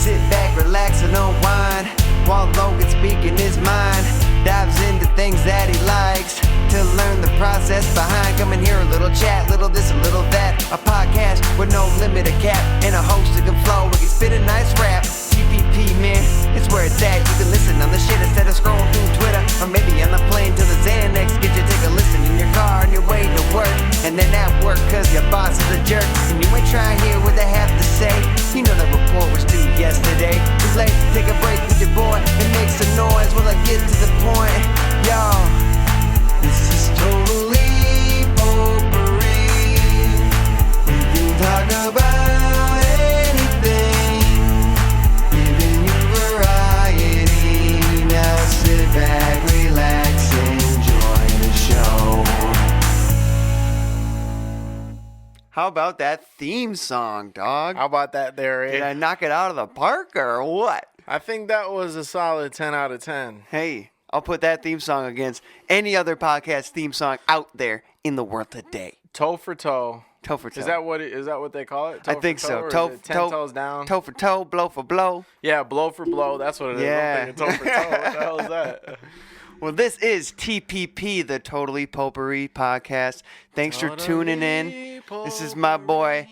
Sit back, relax, and unwind while Logan's speaking his mind. Dives into things that he likes to learn the process behind. Come and hear a little chat, little this, a little that. A podcast with no limit of cap, and a host that can flow, we can spit a nice rap. TPP, man, it's where it's at. You can listen on the shit instead of scrolling through Twitter, or maybe on the plane to the Xanax. Get you take a listen in your car on your way to work, and then at work cause your boss is a jerk, and you ain't trying to hear what they have to say. You know the report was due yesterday. Too late, take a break with your boy and make some noise while I get to the point. Y'all, this is totally potpourri. We can talk about anything, giving you variety. Now sit back, relax, enjoy the show. How about that theme song, dog? How about that there, Did eh? I knock it out of the park or what? I think that was a solid 10 out of 10. Hey, I'll put that theme song against any other podcast theme song out there in the world today. Toe for toe. Toe for toe. Is that what they call it? I Toe think for so. Toe, or Toe, is it 10 toe, toes down. toe for toe, blow for blow. Yeah, blow for blow. That's what it is. Yeah. I'm thinking toe for toe. What the hell is that? Well, this is TPP, the Totally Potpourri podcast. Thanks for tuning in. This is my boy,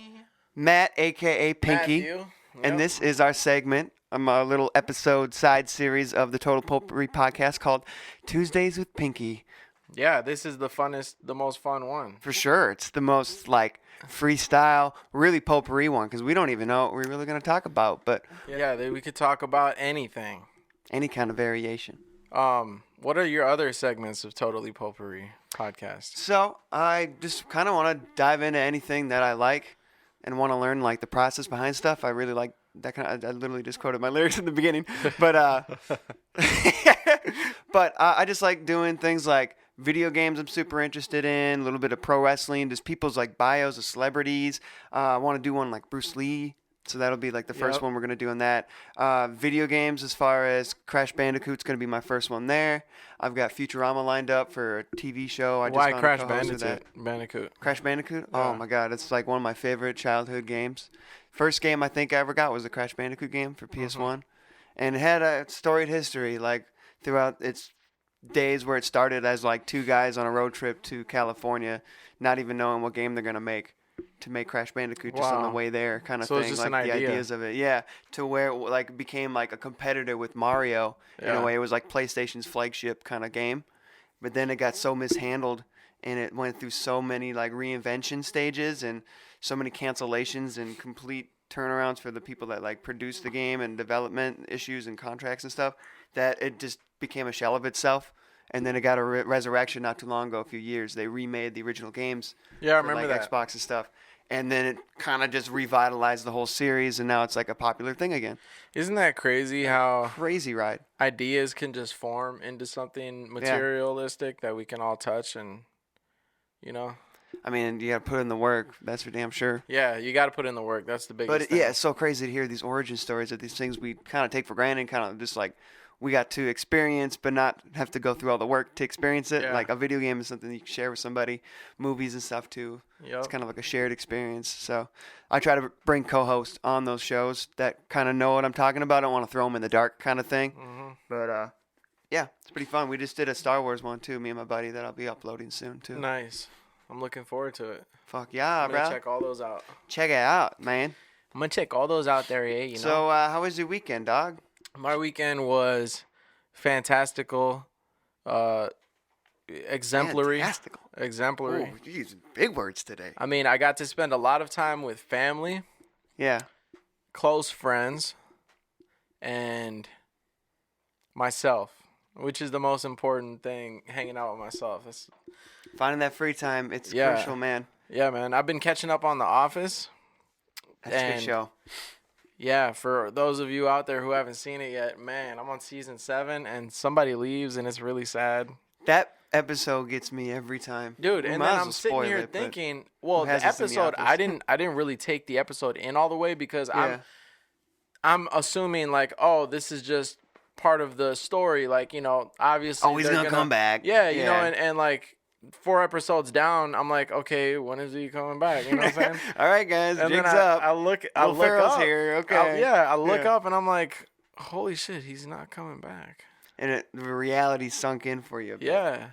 Matt, a.k.a. Pinky. Matthew. And Yep. this is our segment, a little episode side series of the Total Potpourri podcast called Tuesdays with Pinky. Yeah, this is the most fun one. For sure. It's the most, freestyle, really potpourri one, because we don't even know what we're really going to talk about, but Yeah, we could talk about anything. any kind of variation. What are your other segments of Totally Potpourri podcast? So I just kind of want to dive into anything that I like and want to learn, the process behind stuff. I really like that kind of, I literally just quoted my lyrics in the beginning, but I just like doing things like video games I'm super interested in, a little bit of pro wrestling, just people's bios of celebrities. I want to do one like Bruce Lee. So that'll be the first Yep. one we're going to do on that. Video games, as far as Crash Bandicoot's going to be my first one there. I've got Futurama lined up for a TV show. Why Crash Bandicoot? Bandicoot? Crash Bandicoot? Yeah. Oh my god, it's one of my favorite childhood games. First game I think I ever got was the Crash Bandicoot game for PS1. And it had a storied history, throughout its days where it started as two guys on a road trip to California, not even knowing what game they're going to make Crash Bandicoot just on the Wow. way there kind of So it's thing. just an the idea. ideas of it. Yeah. To where it became a competitor with Mario in a Yeah. way. It was PlayStation's flagship kind of game. But then it got so mishandled and it went through so many reinvention stages and so many cancellations and complete turnarounds for the people that produced the game and development issues and contracts and stuff that it just became a shell of itself. And then it got a resurrection not too long ago, a few years. They remade the original games Yeah, I for remember that. Xbox and stuff. And then it kind of just revitalized the whole series, and now it's a popular thing again. Isn't that crazy how Crazy ride. ideas can just form into something materialistic that we can all touch and, I mean, you got to put in the work. That's for damn sure. Yeah, you got to put in the work. That's the biggest But thing. yeah, it's so crazy to hear these origin stories of these things we kind of take for granted, kind of just we got to experience, but not have to go through all the work to experience it. Yeah. A video game is something you can share with somebody. Movies and stuff too. Yep. It's kind of a shared experience. So I try to bring co-hosts on those shows that kind of know what I'm talking about. I don't want to throw them in the dark kind of thing. Mm-hmm. But yeah, it's pretty fun. We just did a Star Wars one too, me and my buddy, that I'll be uploading soon too. Nice. I'm looking forward to it. Fuck yeah, I'm going bro. to check all those out. Check it out, man. I'm going to check all those out there, you know. So how was your weekend, dog? My weekend was fantastical, exemplary. Fantastical. Exemplary. Ooh, you're using big words today. I mean, I got to spend a lot of time with family, Yeah. close friends, and myself, which is the most important thing, hanging out with myself. Finding that free time, it's Yeah. crucial, man. Yeah, man. I've been catching up on The Office. That's a good And- show. Yeah, for those of you out there who haven't seen it yet, man, I'm on season 7, and somebody leaves, and it's really sad. That episode gets me every time. Dude, We and might then as I'm well sitting spoil here it, but thinking, well, who the hasn't seen The episode, Office? I didn't really take the episode in all the way because Yeah. I'm assuming oh, this is just part of the story, obviously Oh, he's they're gonna come back. Yeah, you know, and 4 episodes down, I'm like, okay, when is he coming back? You know what I'm saying? All right, guys, And jigs then up. I look Will Ferrell's up. here. Okay. I look up and I'm like, holy shit, he's not coming back. And the reality sunk in for you a bit. Yeah.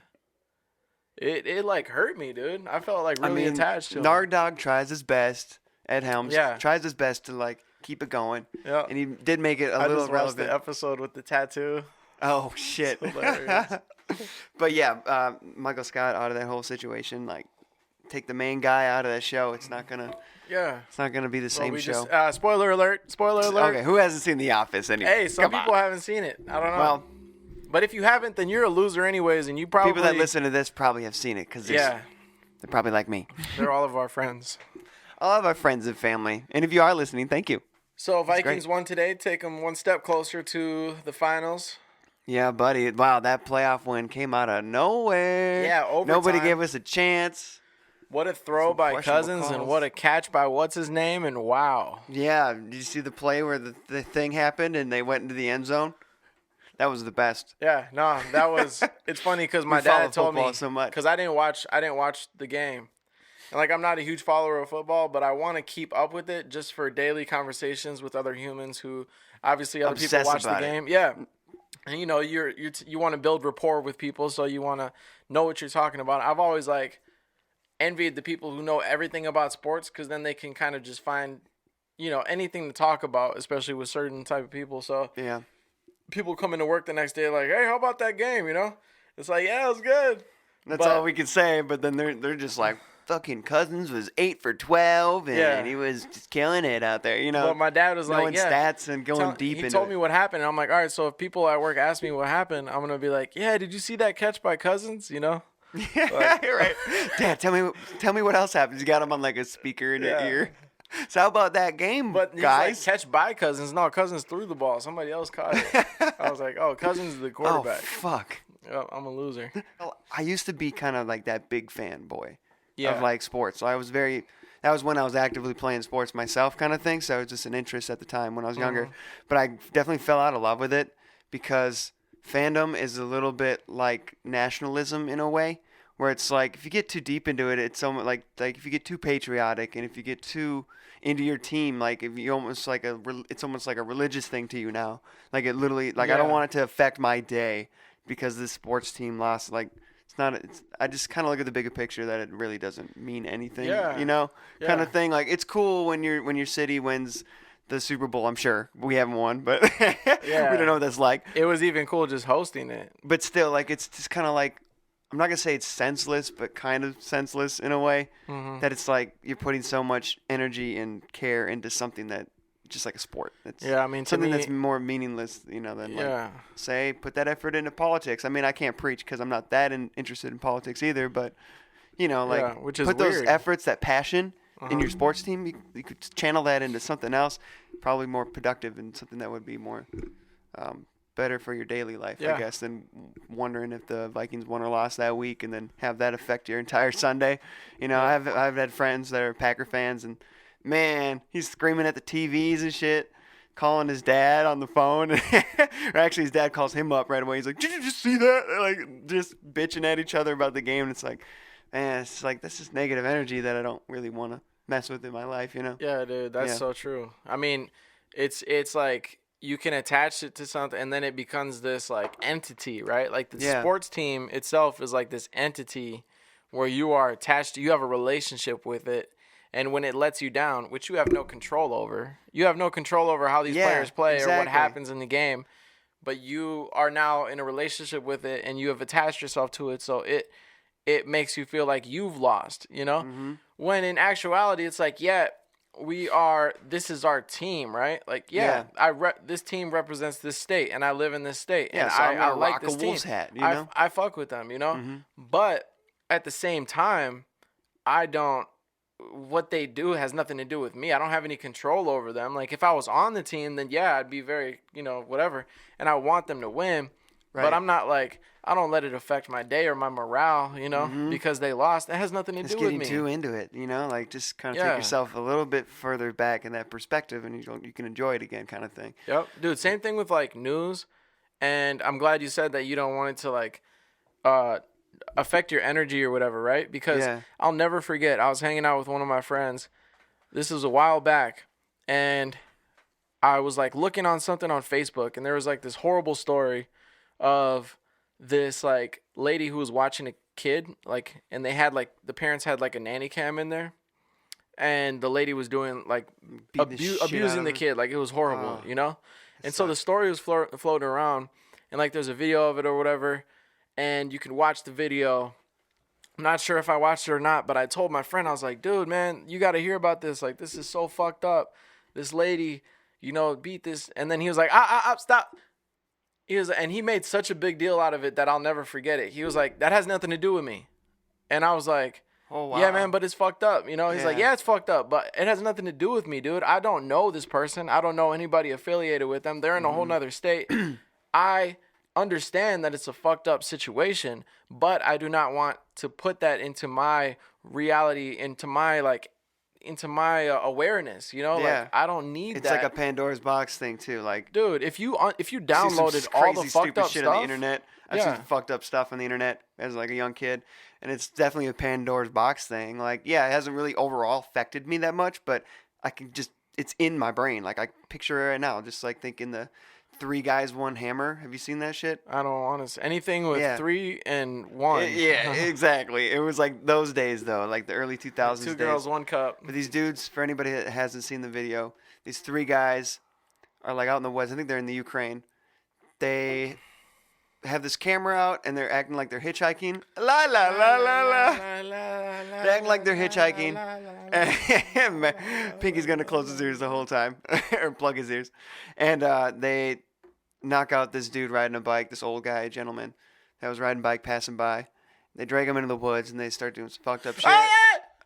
It like hurt me, dude. I felt like really attached to him. Nardog tries his best. Ed Helms tries his best to like keep it going. Yeah. And he did make it a I little just watched relevant. the episode with the tattoo. Oh shit. Hilarious. But yeah, Michael Scott out of that whole situation, like take the main guy out of that show. It's not gonna be the same show. Spoiler alert. Spoiler alert. Okay, who hasn't seen The Office anyway? Hey, some Come people on. haven't seen it. I don't know. Well, but if you haven't, then you're a loser anyways, and you probably people that listen to this probably have seen it because they're probably like me. they're all of our friends. All of our friends and family. And if you are listening, thank you. So Vikings won today, take them one step closer to the finals. Yeah, buddy. Wow, that playoff win came out of nowhere. Yeah, overtime. Nobody gave us a chance. What a throw by Cousins calls. and what a catch by what's his name, and wow. Yeah, did you see the play where the thing happened and they went into the end zone? That was the best. Yeah, no, that was. It's funny because my dad told me so much because I didn't watch the game, and like I'm not a huge follower of football, but I want to keep up with it just for daily conversations with other humans who obviously other people watch the game. Yeah, and you know you want to build rapport with people, so you want to know what you're talking about. I've always like envied the people who know everything about sports because then they can kind of just find anything to talk about, especially with certain type of people. So yeah. People come into work the next day like, hey, how about that game? It's like, yeah, it was good. That's all we could say. But then they're just like, fucking Cousins was 8 for 12, and he was just killing it out there. But my dad was knowing stats and going deep into it. He told me what happened, and I'm like, all right. So if people at work ask me what happened, I'm gonna be like, yeah, did you see that catch by Cousins? Yeah, right. Dad, tell me what else happens. You got him on like a speaker in your ear. So how about that game, but guys? Like, catch by Cousins. No, Cousins threw the ball. Somebody else caught it. I was like, oh, Cousins is the quarterback. Oh, fuck. Yep, I'm a loser. I used to be kind of like that big fanboy of like sports. So that was when I was actively playing sports myself kind of thing. So it was just an interest at the time when I was younger. But I definitely fell out of love with it because fandom is a little bit like nationalism in a way. Where it's like if you get too deep into it, it's almost like if you get too patriotic, and if you get too into your team, like if you almost like it's almost like a religious thing to you now. Like it literally, like I don't want it to affect my day because this sports team lost. Like I just kind of look at the bigger picture that it really doesn't mean anything. Kind of thing. Like it's cool when your city wins the Super Bowl. I'm sure we haven't won, but we don't know what that's like. It was even cool just hosting it. But still, like it's just kind of like. I'm not going to say it's senseless, but kind of senseless in a way that it's like you're putting so much energy and care into something that just like a sport. It's something that's more meaningless, than like say put that effort into politics. I mean, I can't preach because I'm not that interested in politics either, but which is put weird. Those efforts, that passion in your sports team, you could channel that into something else, probably more productive and something that would be more better for your daily life, I guess, than wondering if the Vikings won or lost that week and then have that affect your entire Sunday. I've had friends that are Packer fans, and man, he's screaming at the TVs and shit, calling his dad on the phone. Or actually, his dad calls him up right away. He's like, "Did you just see that?" Like just bitching at each other about the game. And it's like, man, it's like this is negative energy that I don't really want to mess with in my life. Yeah, dude, that's so true. I mean, it's like. You can attach it to something, and then it becomes this like entity, right? Like the sports team itself is like this entity where you are attached to, you have a relationship with it, and when it lets you down, which you have no control over, you have no control over how these players play or what happens in the game, but you are now in a relationship with it, and you have attached yourself to it, so it makes you feel like you've lost, When in actuality, it's like, this is our team, right? Like, this team represents this state, and I live in this state, and so I like this a team. Wolves hat, I fuck with them, But at the same time, what they do has nothing to do with me. I don't have any control over them. Like, if I was on the team, then I'd be very, whatever, and I want them to win. Right. But I'm not like, I don't let it affect my day or my morale, because they lost. It has nothing to do with me. It's getting too into it, like just kind of take yourself a little bit further back in that perspective, and you can enjoy it again, kind of thing. Yep, dude. Same thing with like news, and I'm glad you said that you don't want it to like affect your energy or whatever, right? Because I'll never forget, I was hanging out with one of my friends. This was a while back, and I was like looking on something on Facebook, and there was like this horrible story of this like lady who was watching a kid, like, and they had like, the parents had like a nanny cam in there, and the lady was doing like abusing the kid. Like, it was horrible, you know? And so the story was floating around, and like there's a video of it or whatever, and you can watch the video. I'm not sure if I watched it or not, but I told my friend, I was like, dude, man, you got to hear about this. Like, this is so fucked up. This lady, you know, beat this. And then he was like, stop. And he made such a big deal out of it that I'll never forget it. He was like, that has nothing to do with me. And I was like, oh, wow. Yeah, man, but it's fucked up. You know, he's like, yeah, it's fucked up, but it has nothing to do with me, dude. I don't know this person. I don't know anybody affiliated with them. They're in a whole nother state. I understand that it's a fucked up situation, but I do not want to put that into my reality, into my awareness, you know? Like, I don't need it's that. It's like a Pandora's box thing too. Like, dude, if you downloaded all the fucked up shit stuff on the internet, I've seen fucked up stuff on the internet as like a young kid, and it's definitely a Pandora's box thing. Like, yeah, it hasn't really overall affected me that much, but I can just, it's in my brain. Like, I picture it right now, just like thinking the 3 Guys, 1 Hammer. Have you seen that shit? I don't want to. Anything with 3 and 1. Yeah, exactly. It was like those days, though, like the early 2000s 2 girls, 1 cup. But these dudes, for anybody that hasn't seen the video, these 3 guys are like out in the woods. I think they're in the Ukraine. They have this camera out, and they're acting like they're hitchhiking. La, la, la, la, la. They're acting like they're hitchhiking. Pinky's going to close his ears the whole time, or plug his ears. And they knock out this dude riding a bike, this old guy, gentleman that was riding a bike, passing by. They drag him into the woods, and they start doing some fucked up shit.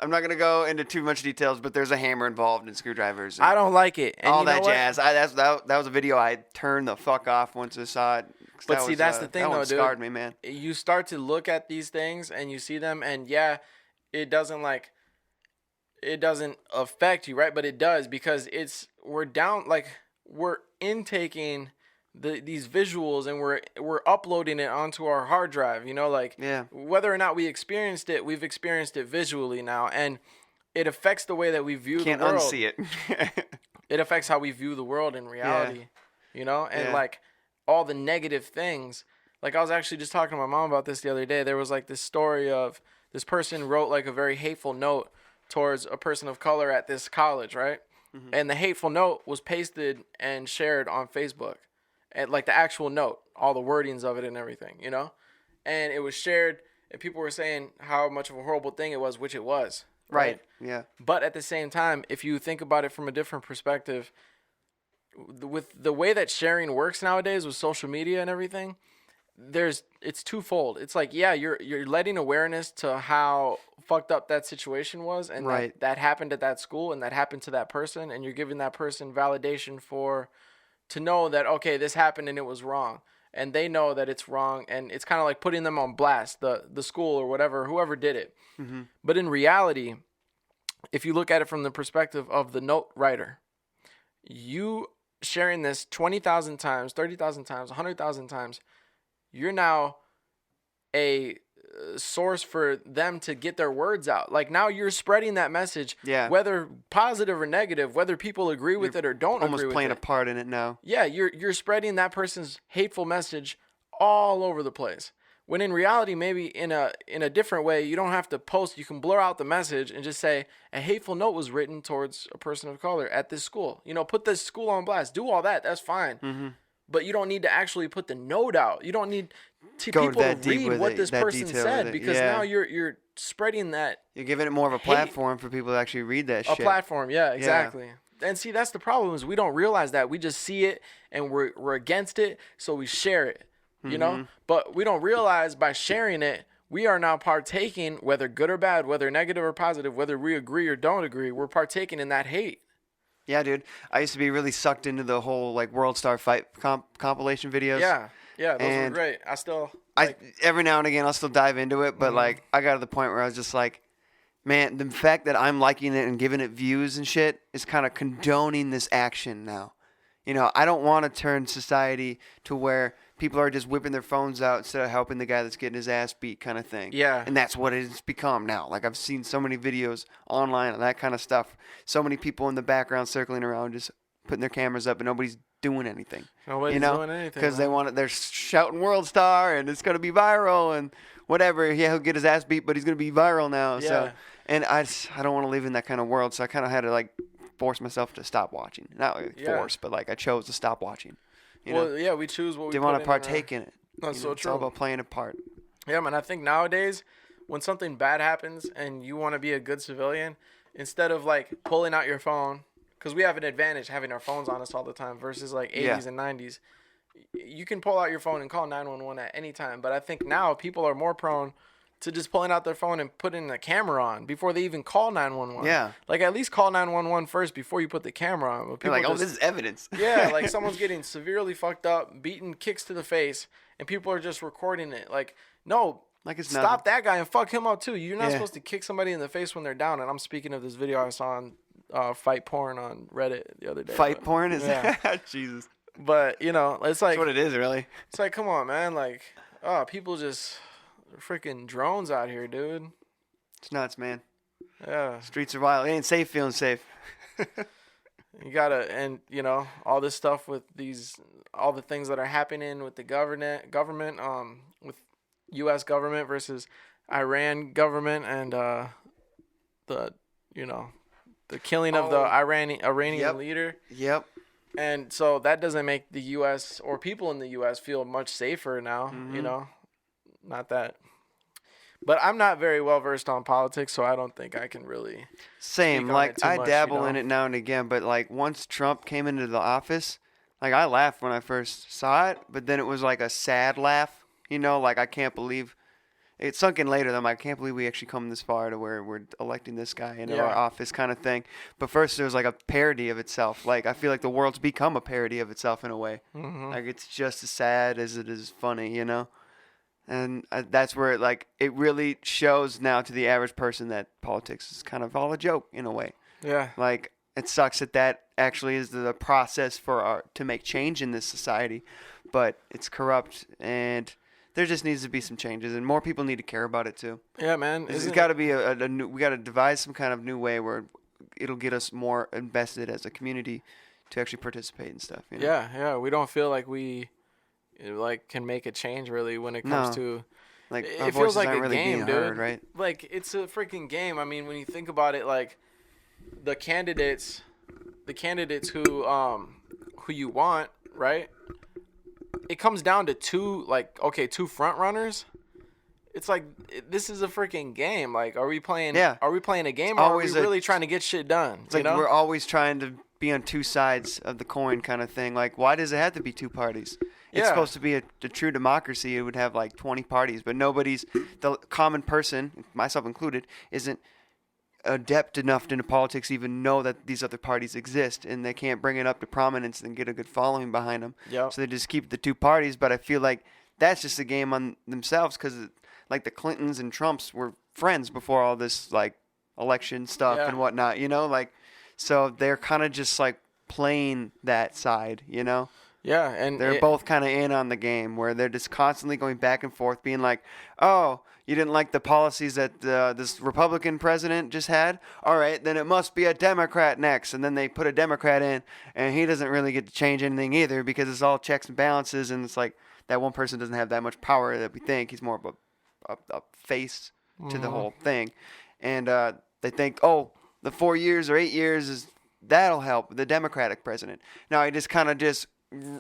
I'm not going to go into too much details, but there's a hammer involved and screwdrivers. And I don't like it. And all that jazz. That was a video I turned the fuck off once I saw it. But see, that's the thing, though, dude. That scarred me, man. You start to look at these things, and you see them, and it doesn't affect you, right? But it does, because we're intaking these visuals, and we're uploading it onto our hard drive, you know, like, whether or not we experienced it, we've experienced it visually now, and it affects the way that we view the world. Can't unsee it. It affects how we view the world in reality, you know, and like all the negative things. Like, I was actually just talking to my mom about this the other day. There was like this story of this person wrote like a very hateful note towards a person of color at this college, right? Mm-hmm. And the hateful note was pasted and shared on Facebook. And like the actual note, all the wordings of it and everything, you know? And it was shared, and people were saying how much of a horrible thing it was, which it was. Right. Yeah. But at the same time, if you think about it from a different perspective, with the way that sharing works nowadays with social media and everything, it's twofold. It's like, you're letting awareness to how fucked up that situation was, and that happened at that school, and that happened to that person, and you're giving that person validation to know that, okay, this happened and it was wrong, and they know that it's wrong, and it's kind of like putting them on blast, the school or whatever, whoever did it. Mm-hmm. But in reality, if you look at it from the perspective of the note writer, you sharing this 20,000 times, 30,000 times, 100,000 times, you're now a source for them to get their words out. Like, now you're spreading that message, whether positive or negative, whether people agree with it or don't agree with it. Almost playing a part in it now. Yeah, you're spreading that person's hateful message all over the place. When in reality, maybe in a different way, you don't have to post. You can blur out the message and just say a hateful note was written towards a person of color at this school. You know, put this school on blast. Do all that. That's fine. Mm-hmm. But you don't need to actually put the note out. You don't need people to read what this person said, because now you're spreading that. You're giving it more of a platform for people to actually read that shit. A platform, yeah, exactly. Yeah. And see, that's the problem, is we don't realize that. We just see it and we're against it, so we share it. You know, but we don't realize by sharing it, we are now partaking, whether good or bad, whether negative or positive, whether we agree or don't agree, we're partaking in that hate. Yeah, dude. I used to be really sucked into the whole like World Star Fight compilation videos. Yeah, those were great. Every now and again I'll still dive into it, but like I got to the point where I was just like, man, the fact that I'm liking it and giving it views and shit is kind of condoning this action now. You know, I don't want to turn society to where people are just whipping their phones out instead of helping the guy that's getting his ass beat kind of thing. Yeah. And that's what it's become now. Like, I've seen so many videos online and that kind of stuff. So many people in the background circling around just putting their cameras up and nobody's doing anything. Nobody's doing anything. Because they're shouting world star and it's going to be viral and whatever. Yeah, he'll get his ass beat, but he's going to be viral now. Yeah. So, and I don't want to live in that kind of world. So I kind of had to, like, force myself to stop watching. Not force, but like I chose to stop watching. You know? Yeah, we choose what we didn't want to partake in it. That's so true. It's all about playing a part. Yeah, man. I think nowadays, when something bad happens and you want to be a good civilian, instead of like pulling out your phone, because we have an advantage having our phones on us all the time versus like 80s and 90s. You can pull out your phone and call 911 at any time. But I think now people are more prone to just pulling out their phone and putting the camera on before they even call 911. Yeah. Like, at least call 911 first before you put the camera on. You're like, this is evidence. Yeah, like someone's getting severely fucked up, beaten, kicks to the face, and people are just recording it. Like, no, like it's stop nothing. that guy and fuck him up too. You're not supposed to kick somebody in the face when they're down. And I'm speaking of this video I saw on Fight Porn on Reddit the other day. Fight porn? Is that? Jesus. But, you know, it's like. That's what it is, really. It's like, come on, man. Like, people just. Freaking drones out here, dude. It's nuts, man. Yeah. Streets are wild. It ain't safe feeling safe. You gotta, and you know, all this stuff with all the things that are happening with the government, with U.S. government versus Iran government, and the killing of the Iranian leader. Yep. And so that doesn't make the U.S. or people in the U.S. feel much safer now. Mm-hmm. You know, not that. But I'm not very well versed on politics, so I don't think I can really. Same. Like, I dabble in it now and again, but like once Trump came into the office, like I laughed when I first saw it, but then it was like a sad laugh. You know, like I can't believe it sunk in later. I'm like, I can't believe we actually come this far to where we're electing this guy into our office, kind of thing. But first, it was like a parody of itself. Like I feel like the world's become a parody of itself in a way. Mm-hmm. Like it's just as sad as it is funny. You know. And that's where it really shows now to the average person that politics is kind of all a joke in a way. Yeah. Like it sucks that actually is the process to make change in this society, but it's corrupt and there just needs to be some changes and more people need to care about it too. Yeah, man. It's got to be a new. We got to devise some kind of new way where it'll get us more invested as a community to actually participate in stuff. You know? Yeah. We don't feel like we. Can make a change really when it comes to like it feels like a really game, dude. Heard, right? Like it's a freaking game. I mean, when you think about it, like the candidates who you want, right? It comes down to two front runners. It's like this is a freaking game. Like, are we playing? Yeah. Are we playing a game, or are we really trying to get shit done? It's like we're always trying to be on two sides of the coin, kind of thing. Like, why does it have to be two parties? It's supposed to be a true democracy. It would have like 20 parties, but the common person, myself included, isn't adept enough into politics to even know that these other parties exist, and they can't bring it up to prominence and get a good following behind them. Yep. So they just keep the two parties, but I feel like that's just a game on themselves because like the Clintons and Trumps were friends before all this like election stuff and whatnot, you know, like so they're kind of just like playing that side, you know. Yeah, and they're both kind of in on the game where they're just constantly going back and forth being like, oh, you didn't like the policies that this Republican president just had? All right, then it must be a Democrat next. And then they put a Democrat in, and he doesn't really get to change anything either because it's all checks and balances, and it's like that one person doesn't have that much power that we think. He's more of a face to the whole thing. And they think, oh, the 4 years or 8 years, that'll help the Democratic president. Now he just kind of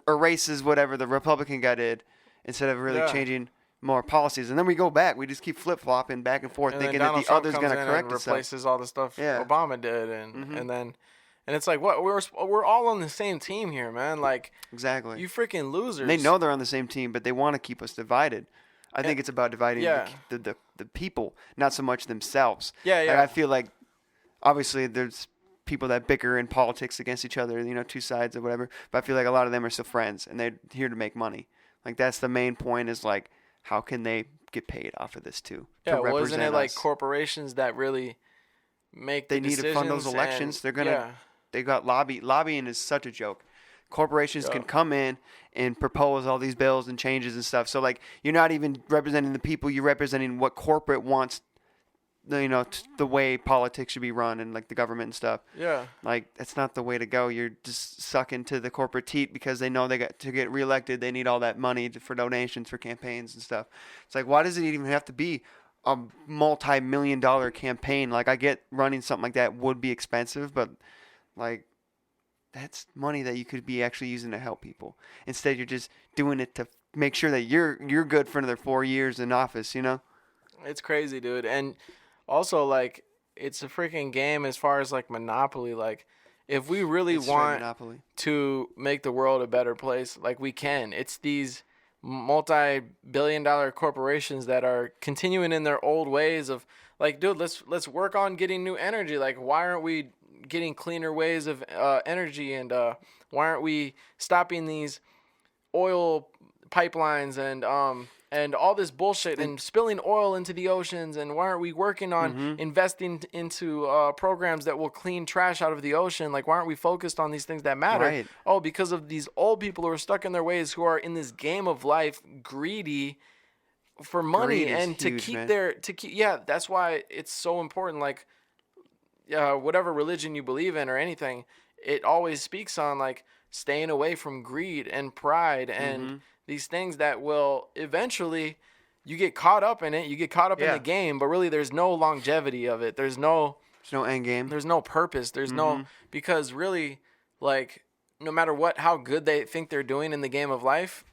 erases whatever the Republican guy did instead of really changing more policies. And then we go back. We just keep flip-flopping back and forth, thinking that the other's going to correct itself. Replaces all the stuff Obama did. And it's like, what? We're all on the same team here, man. Like, exactly. You freaking losers. And they know they're on the same team, but they want to keep us divided. I think it's about dividing the people, not so much themselves. Yeah. Like, I feel like, obviously, there's people that bicker in politics against each other, you know, two sides or whatever. But I feel like a lot of them are still friends, and they're here to make money. Like, that's the main point is, like, how can they get paid off of this, too? Yeah, well, isn't it like corporations that really make the decisions? They need to fund those elections. They're going to – they got lobbying is such a joke corporations can come in and propose all these bills and changes and stuff. So like you're not even representing the people, you're representing what corporate wants, the way politics should be run and like the government and stuff. Yeah. Like that's not the way to go. You're just sucking to the corporate teat because they know they got to get reelected. They need all that money for donations for campaigns and stuff. It's like, why does it even have to be a multi-million-dollar campaign? Like I get running something like that would be expensive, but like that's money that you could be actually using to help people. Instead, you're just doing it to make sure that you're good for another 4 years in office. It's crazy, dude. And also, like, it's a freaking game as far as like Monopoly. Like, if we really want to make the world a better place, like we can. It's these multi-billion-dollar corporations that are continuing in their old ways of like, dude, let's work on getting new energy. Like, why aren't we getting cleaner ways of energy, and why aren't we stopping these oil pipelines and all this bullshit and spilling oil into the oceans, and why aren't we working on investing into programs that will clean trash out of the ocean? Like, why aren't we focused on these things that matter? Right. Oh, because of these old people who are stuck in their ways, who are in this game of life greedy for money and to huge, keep man. that's why it's so important. Like, whatever religion you believe in or anything, it always speaks on like staying away from greed and pride and these things that will eventually, you get caught up in it, you get caught up in the game, but really there's no longevity of it. There's no end game. There's no purpose. There's no, because really, like, no matter how good they think they're doing in the game of life,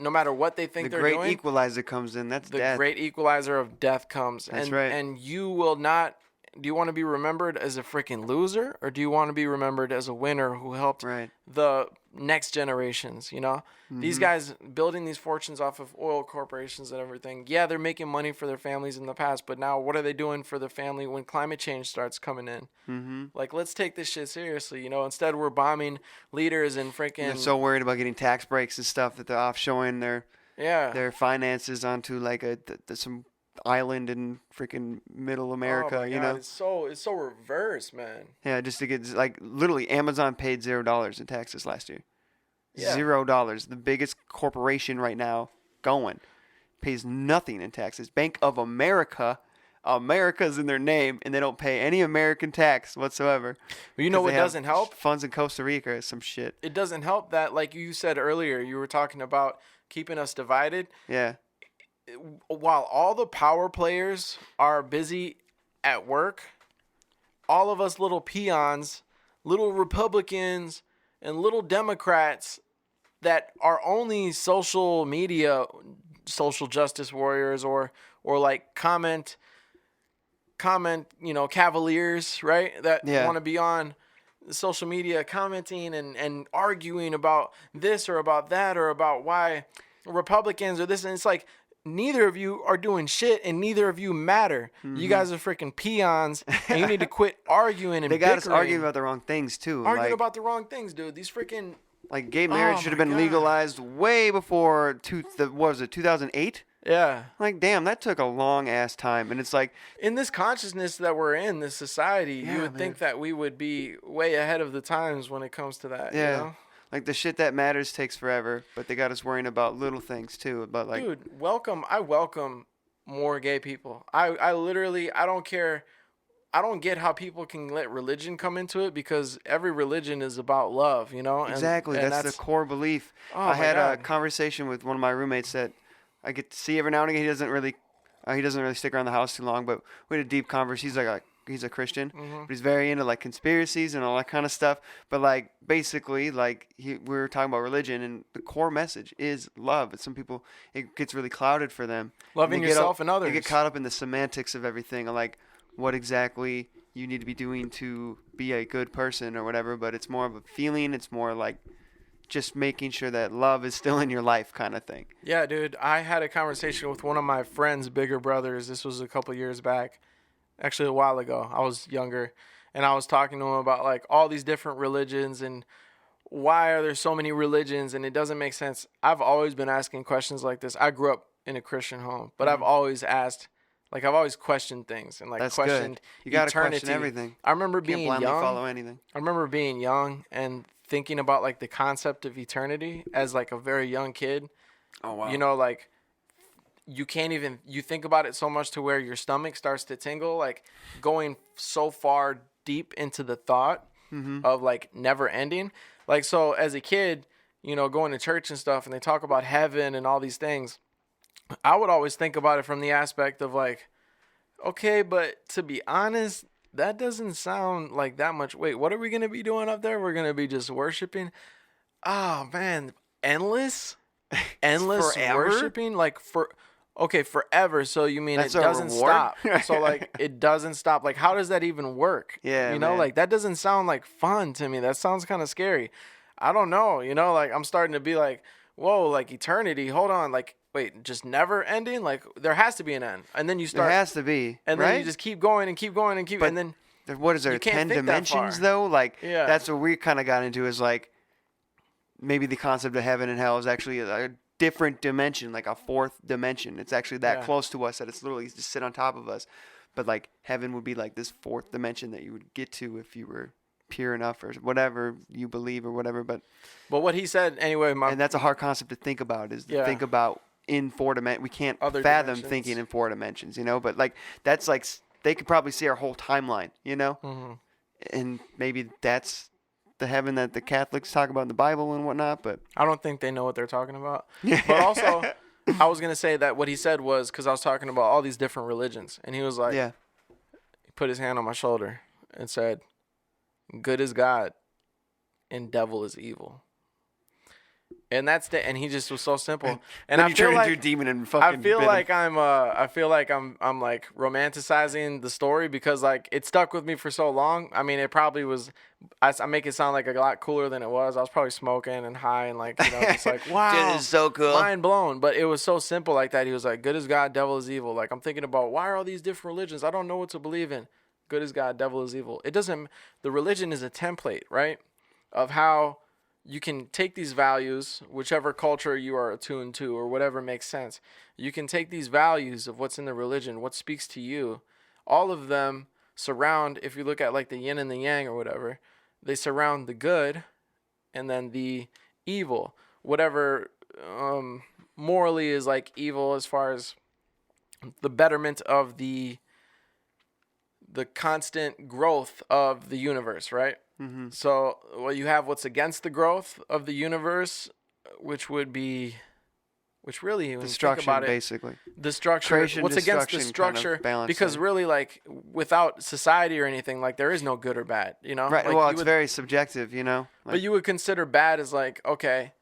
no matter what they think they're doing, the great equalizer comes in. That's the death. great equalizer of death comes. That's right. And you will not. Do you want to be remembered as a freaking loser, or do you want to be remembered as a winner who helped the next generations? These guys building these fortunes off of oil corporations and everything. Yeah, they're making money for their families in the past, but now what are they doing for their family when climate change starts coming in? Like, let's take this shit seriously. Instead we're bombing leaders and freaking. They're so worried about getting tax breaks and stuff that they're offshoring their finances onto like some island in freaking middle America. It's so reverse, man. Yeah, just to get, like, literally Amazon paid $0 in taxes last year. Yeah. $0. The biggest corporation right now pays nothing in taxes. Bank of America's in their name, and they don't pay any American tax whatsoever. Well, you know what doesn't help? Funds in Costa Rica or some shit. It doesn't help that, like you said earlier, you were talking about keeping us divided. Yeah. While all the power players are busy at work, all of us little peons, little Republicans, and little Democrats that are only social media, social justice warriors, or like comment, cavaliers, right? That want to be on social media commenting and arguing about this or about that or about why Republicans or this. And it's like, neither of you are doing shit, and neither of you matter. You guys are freaking peons, and you need to quit arguing and they got us arguing about the wrong things too. Arguing about the wrong things, dude. These freaking like gay marriage should have been legalized way before 2008? Yeah. Like, damn, that took a long ass time, and it's like in this consciousness that we're in, this society, you would think that we would be way ahead of the times when it comes to that. Yeah. Like, the shit that matters takes forever, but they got us worrying about little things, too. But like, dude, I welcome more gay people. I literally, I don't care. I don't get how people can let religion come into it, because every religion is about love, Exactly. And that's the core belief. I had a conversation with one of my roommates that I get to see every now and again. He doesn't really stick around the house too long, but we had a deep conversation. He's a Christian, but he's very into like conspiracies and all that kind of stuff. But like, basically, like we were talking about religion, and the core message is love. But some people, it gets really clouded for them. Loving yourself and others. They get caught up in the semantics of everything, like what exactly you need to be doing to be a good person or whatever. But it's more of a feeling. It's more like just making sure that love is still in your life, kind of thing. Yeah, dude. I had a conversation with one of my friend's bigger brothers. This was a couple years back. Actually, a while ago. I was younger, and I was talking to him about like all these different religions and why are there so many religions, and it doesn't make sense. I've always been asking questions like this. I grew up in a Christian home, but I've always asked, like, I've alwaed questioned things and like That's questioned good. You gotta eternity. question everything. I remember Can't being blindly young. follow anything. I remember being young and thinking about like the concept of eternity as like a very young kid. Oh wow. You know, like you can't even, you think about it so much to where your stomach starts to tingle, like going so far deep into the thought of like never ending. Like, so as a kid, you know, going to church and stuff, and they talk about heaven and all these things, I would always think about it from the aspect of like, okay, but to be honest, that doesn't sound like that much. Wait, what are we going to be doing up there? We're going to be just worshiping. Oh man, endless worshiping, like forever. So you mean That's it doesn't reward? stop? So like it doesn't stop. Like how does that even work? Yeah, you know, man. like that doesn't sound like fun to me. That sounds kind of scary. I don't know. You know, like I'm starting to be like, whoa, like eternity. Hold on, like wait, just never ending? Like there has to be an end, and then you start. There has to be, and right? then you just keep going and keep going and keep, But and then what is there? you can't 10 think that dimensions far. though. Like Yeah. that's what we kind of got into is like maybe the concept of heaven and hell is actually a different dimension, like a fourth dimension. It's actually that close to us that it's literally just sit on top of us. But like heaven would be like this fourth dimension that you would get to if you were pure enough or whatever you believe or whatever. But what he said anyway, and that's a hard concept to think about is to think about in four dimensions. We can't Other fathom dimensions. thinking in four dimensions, you know. But like that's like they could probably see our whole timeline, you know. And maybe that's the heaven that the Catholics talk about in the Bible and whatnot, but I don't think they know what they're talking about. But also, I was going to say that what he said was, because I was talking about all these different religions, and he was like, yeah, he put his hand on my shoulder and said, good is God and devil is evil. And and he just was so simple. And then I you feel turn like into a demon and fucking. I feel bit like him. I'm like romanticizing the story because like it stuck with me for so long. I mean, it probably was. I make it sound like a lot cooler than it was. I was probably smoking and high and like, you know, just like wow, This is so cool. mind blown. But it was so simple like that. He was like, good is God, devil is evil. Like I'm thinking about why are all these different religions? I don't know what to believe in. Good is God, devil is evil. It doesn't. The religion is a template, right, of how you can take these values, whichever culture you are attuned to or whatever makes sense. You can take these values of what's in the religion, what speaks to you. All of them surround, if you look at like the yin and the yang or whatever, they surround the good and then the evil. Whatever morally is like evil as far as the betterment of the constant growth of the universe, right? Mm-hmm. So, well, you have what's against the growth of the universe, which really, when you think Destruction, about it, basically. the structure. Creation, What's against the destruction kind of structure? balance Because thing. really, like, without society or anything, like, there is no good or bad, you know? Right. Like, Well, you it's would, very subjective, you know. Like, but you would consider bad as like, okay,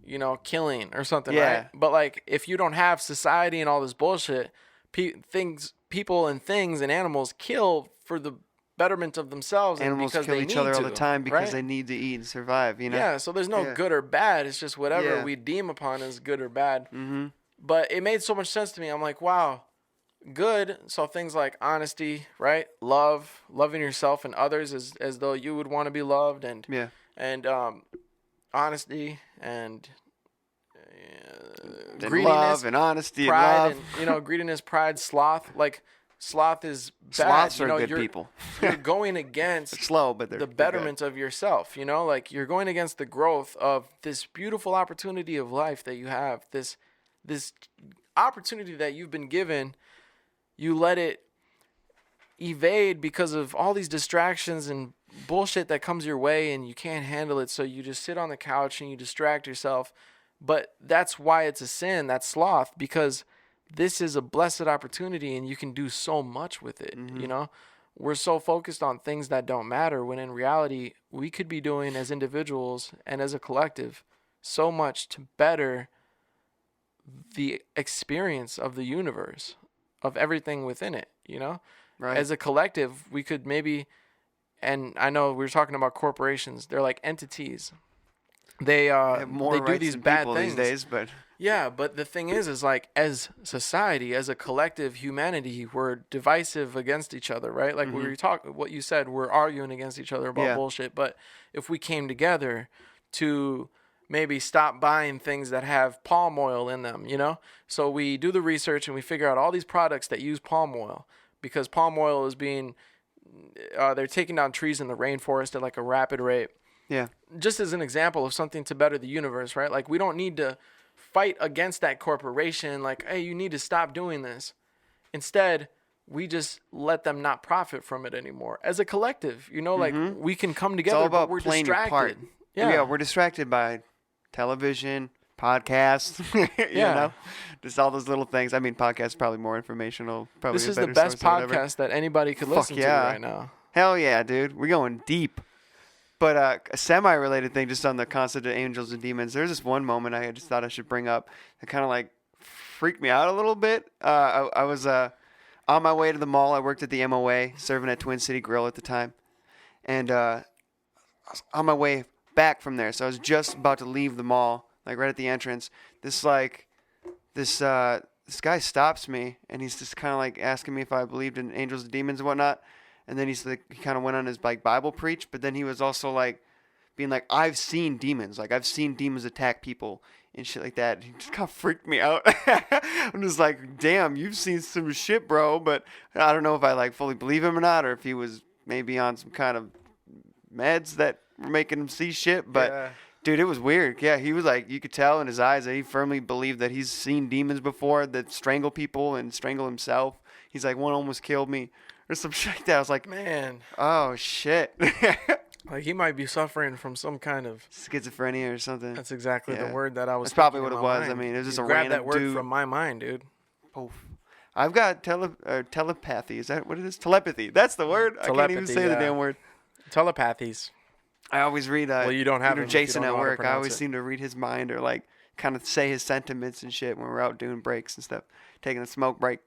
you know, killing or something, Yeah. right? But like, if you don't have society and all this bullshit, people and things and animals kill for the betterment of themselves. animals and because kill they each need other all to, the time because right? they need to eat and survive, you know. Yeah, so there's no Yeah. good or bad. It's just whatever Yeah. we deem upon as good or bad. Mm-hmm. But it made so much sense to me. I'm like, wow, good. So things like honesty, right? Love, loving yourself and others as though you would want to be loved, and Yeah. honesty and And greediness, love and honesty pride, and love. and greediness, pride, sloth. Like sloth is bad. Sloths you are know, good you're, people. You're going against They're slow, but they're the good. betterment of yourself, you know, like you're going against the growth of this beautiful opportunity of life that you have, this opportunity that you've been given. You let it evade because of all these distractions and bullshit that comes your way, and you can't handle it, so you just sit on the couch and you distract yourself. But that's why it's a sin, that's sloth, because this is a blessed opportunity and you can do so much with it. Mm-hmm. You know, we're so focused on things that don't matter, when in reality we could be doing as individuals and as a collective so much to better the experience of the universe, of everything within it, you know. Right. As a collective, we could maybe, and I know we were talking about corporations, they're like entities. They have more they do rights these than bad people things these days, but yeah, but the thing is like as society, as a collective humanity, we're divisive against each other, right? Like we were talking, what you said, we're arguing against each other about bullshit. But if we came together to maybe stop buying things that have palm oil in them, you know? So we do the research and we figure out all these products that use palm oil, because palm oil is being, they're taking down trees in the rainforest at like a rapid rate. Yeah. Just as an example of something to better the universe, right? Like, we don't need to fight against that corporation. Like, hey, you need to stop doing this. Instead, we just let them not profit from it anymore. As a collective, you know, like, we can come together, it's all about but we're playing distracted. your part. Yeah, we're distracted by television, podcasts, you know, just all those little things. I mean, podcasts are probably more informational. Probably this is the best podcast that anybody could listen to right now. Hell yeah, dude. We're going deep. But a semi-related thing just on the concept of angels and demons. There's this one moment I just thought I should bring up that kind of like freaked me out a little bit. I was on my way to the mall. I worked at the MOA, serving at Twin City Grill at the time. And I was on my way back from there. So I was just about to leave the mall, like right at the entrance. This guy stops me, and he's just kind of like asking me if I believed in angels and demons and whatnot. And then he kind of went on his like Bible preach, but then he was also like being like, I've seen demons. Like, I've seen demons attack people and shit like that. He just kind of freaked me out. I'm just like, damn, you've seen some shit, bro. But I don't know if I like fully believe him or not, or if he was maybe on some kind of meds that were making him see shit. But dude, it was weird. Yeah, he was like, you could tell in his eyes that he firmly believed that he's seen demons before that strangle people and strangle himself. He's like, one almost killed me. Or some shit like that. I was like, man, oh shit. Like, he might be suffering from some kind of schizophrenia or something. That's exactly the word that I was. That's probably what it was. Mind. I mean, it was just you a grabbed random that word dude from my mind, dude. Poof. I've got telepathy. Is that what it is? Telepathy. That's the word. I can't even say the damn word. Telepathies. I always read. Well, you don't have Jason at work. I always seem to read his mind or like kind of say his sentiments and shit when we're out doing breaks and stuff, taking a smoke break.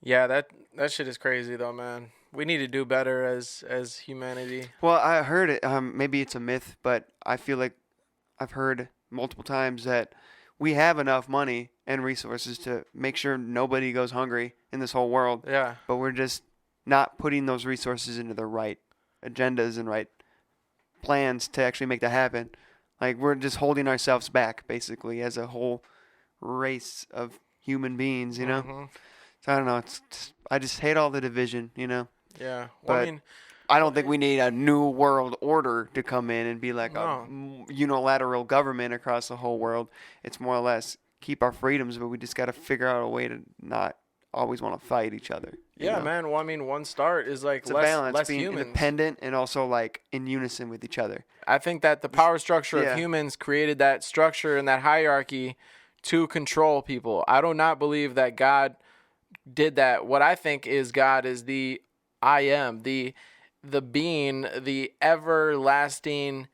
Yeah, that shit is crazy though, man. We need to do better as humanity. Well, I heard it. Maybe it's a myth, but I feel like I've heard multiple times that we have enough money and resources to make sure nobody goes hungry in this whole world. Yeah. But we're just not putting those resources into the right agendas and right plans to actually make that happen. Like, we're just holding ourselves back, basically, as a whole race of human beings, you know? Mm-hmm. So I don't know. I just hate all the division, you know? Yeah. Well, but I mean, I don't think we need a new world order to come in and be like a unilateral government across the whole world. It's more or less keep our freedoms, but we just got to figure out a way to not always want to fight each other. Yeah, know? Man. Well, I mean, one start is like it's a balance, less being humans. Independent and also like in unison with each other. I think that the power structure of humans created that structure and that hierarchy to control people. I do not believe that God did that. What I think is God is the I am, the being, the everlasting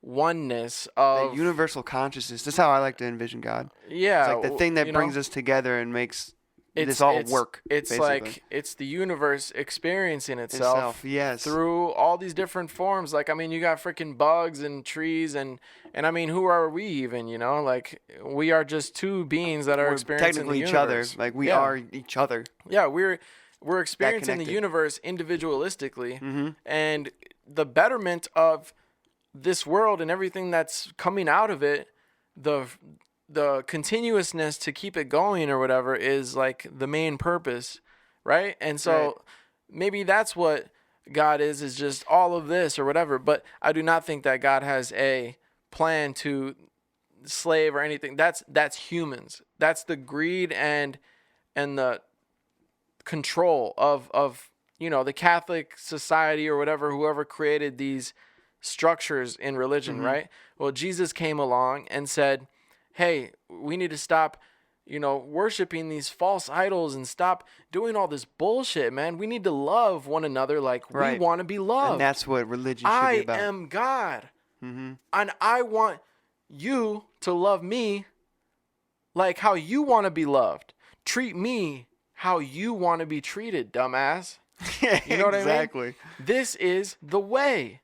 oneness of the universal consciousness. That's how I like to envision God. Yeah, it's like the thing that brings us together and makes this all work. It's basically. Like it's the universe experiencing itself yes, through all these different forms. Like, I mean, you got freaking bugs and trees and I mean, who are we even? You know, like, we are just two beings that are experiencing technically the each other. universe. Like, we are each other. Yeah, we're experiencing the universe individualistically, and the betterment of this world and everything that's coming out of it, the continuousness to keep it going or whatever is like the main purpose, right? And so maybe that's what God is just all of this or whatever. But I do not think that God has a plan to slave or anything. That's humans. That's the greed and the control of you know, the Catholic society or whatever, whoever created these structures in religion, right? Well, Jesus came along and said, hey, we need to stop, you know, worshiping these false idols and stop doing all this bullshit, man. We need to love one another like we want to be loved. And that's what religion should be about. I am God. And I want you to love me like how you want to be loved. Treat me how you want to be treated, dumbass. You know what I mean? Exactly. This is the way.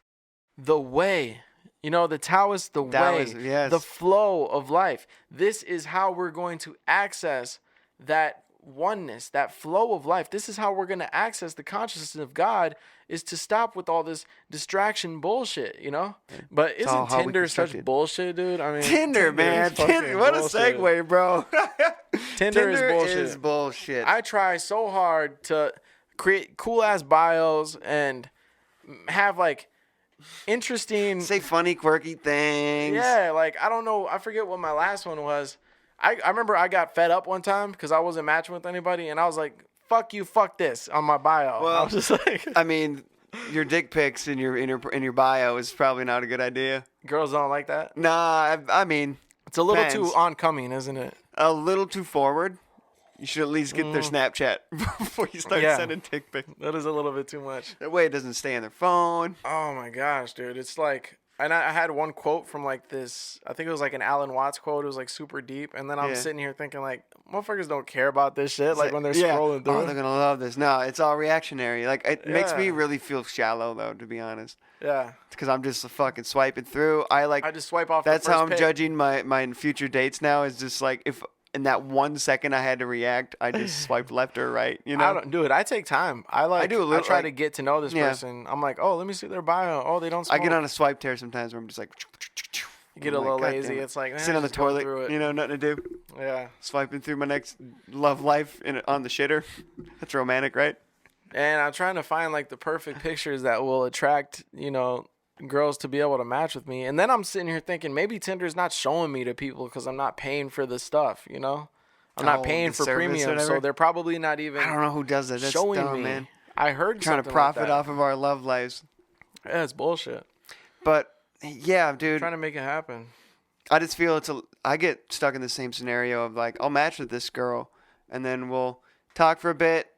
The way. You know, the Taoist, the way, the flow of life. This is how we're going to access that oneness, that flow of life. This is how we're going to access the consciousness of God, is to stop with all this distraction bullshit, you know? But isn't Tinder such bullshit, dude? I mean, Tinder, man. Tinder, what bullshit. A segue, bro. Tinder is bullshit. I try so hard to create cool-ass bios and have, like, interesting. Say funny, quirky things. Yeah, like I don't know. I forget what my last one was. I remember I got fed up one time because I wasn't matching with anybody, and I was like, "Fuck you, fuck this" on my bio. Well, I was just like, I mean, your dick pics in your bio is probably not a good idea. Girls don't like that. Nah, I mean, it's a little depends. too oncoming, isn't it? A little too forward. You should at least get their Snapchat before you start sending dick pics. That is a little bit too much. That way it doesn't stay on their phone. Oh my gosh, dude. It's like, and I had one quote from like this, I think it was like an Alan Watts quote. It was like super deep. And then I'm sitting here thinking like, motherfuckers don't care about this shit. Like when they're scrolling through. Oh, they're going to love this. No, it's all reactionary. Like it makes me really feel shallow though, to be honest. Yeah. Because I'm just fucking swiping through. I just swipe off. That's the first how I'm pic. judging my future dates now. Is just like if in that 1 second I had to react, I just swiped left or right. You know, I don't do it. I take time. I do a little. I try to get to know this person. I'm like, oh, let me see their bio. Oh, they don't smoke. I get on a swipe tear sometimes where I'm just like. You get a little lazy. It's like sit on the toilet. You know, nothing to do. Yeah. Swiping through my next love life on the shitter. That's romantic, right? And I'm trying to find like the perfect pictures that will attract, girls to be able to match with me. And then I'm sitting here thinking maybe Tinder's not showing me to people because I'm not paying for the stuff, I'm not paying for premium, so they're probably not even. I don't know who does that. That's showing dumb, me. Man. I heard trying to profit off of our love lives. Yeah, it's bullshit. But yeah, dude, I'm trying to make it happen. I just feel I get stuck in the same scenario of like I'll match with this girl, and then we'll talk for a bit,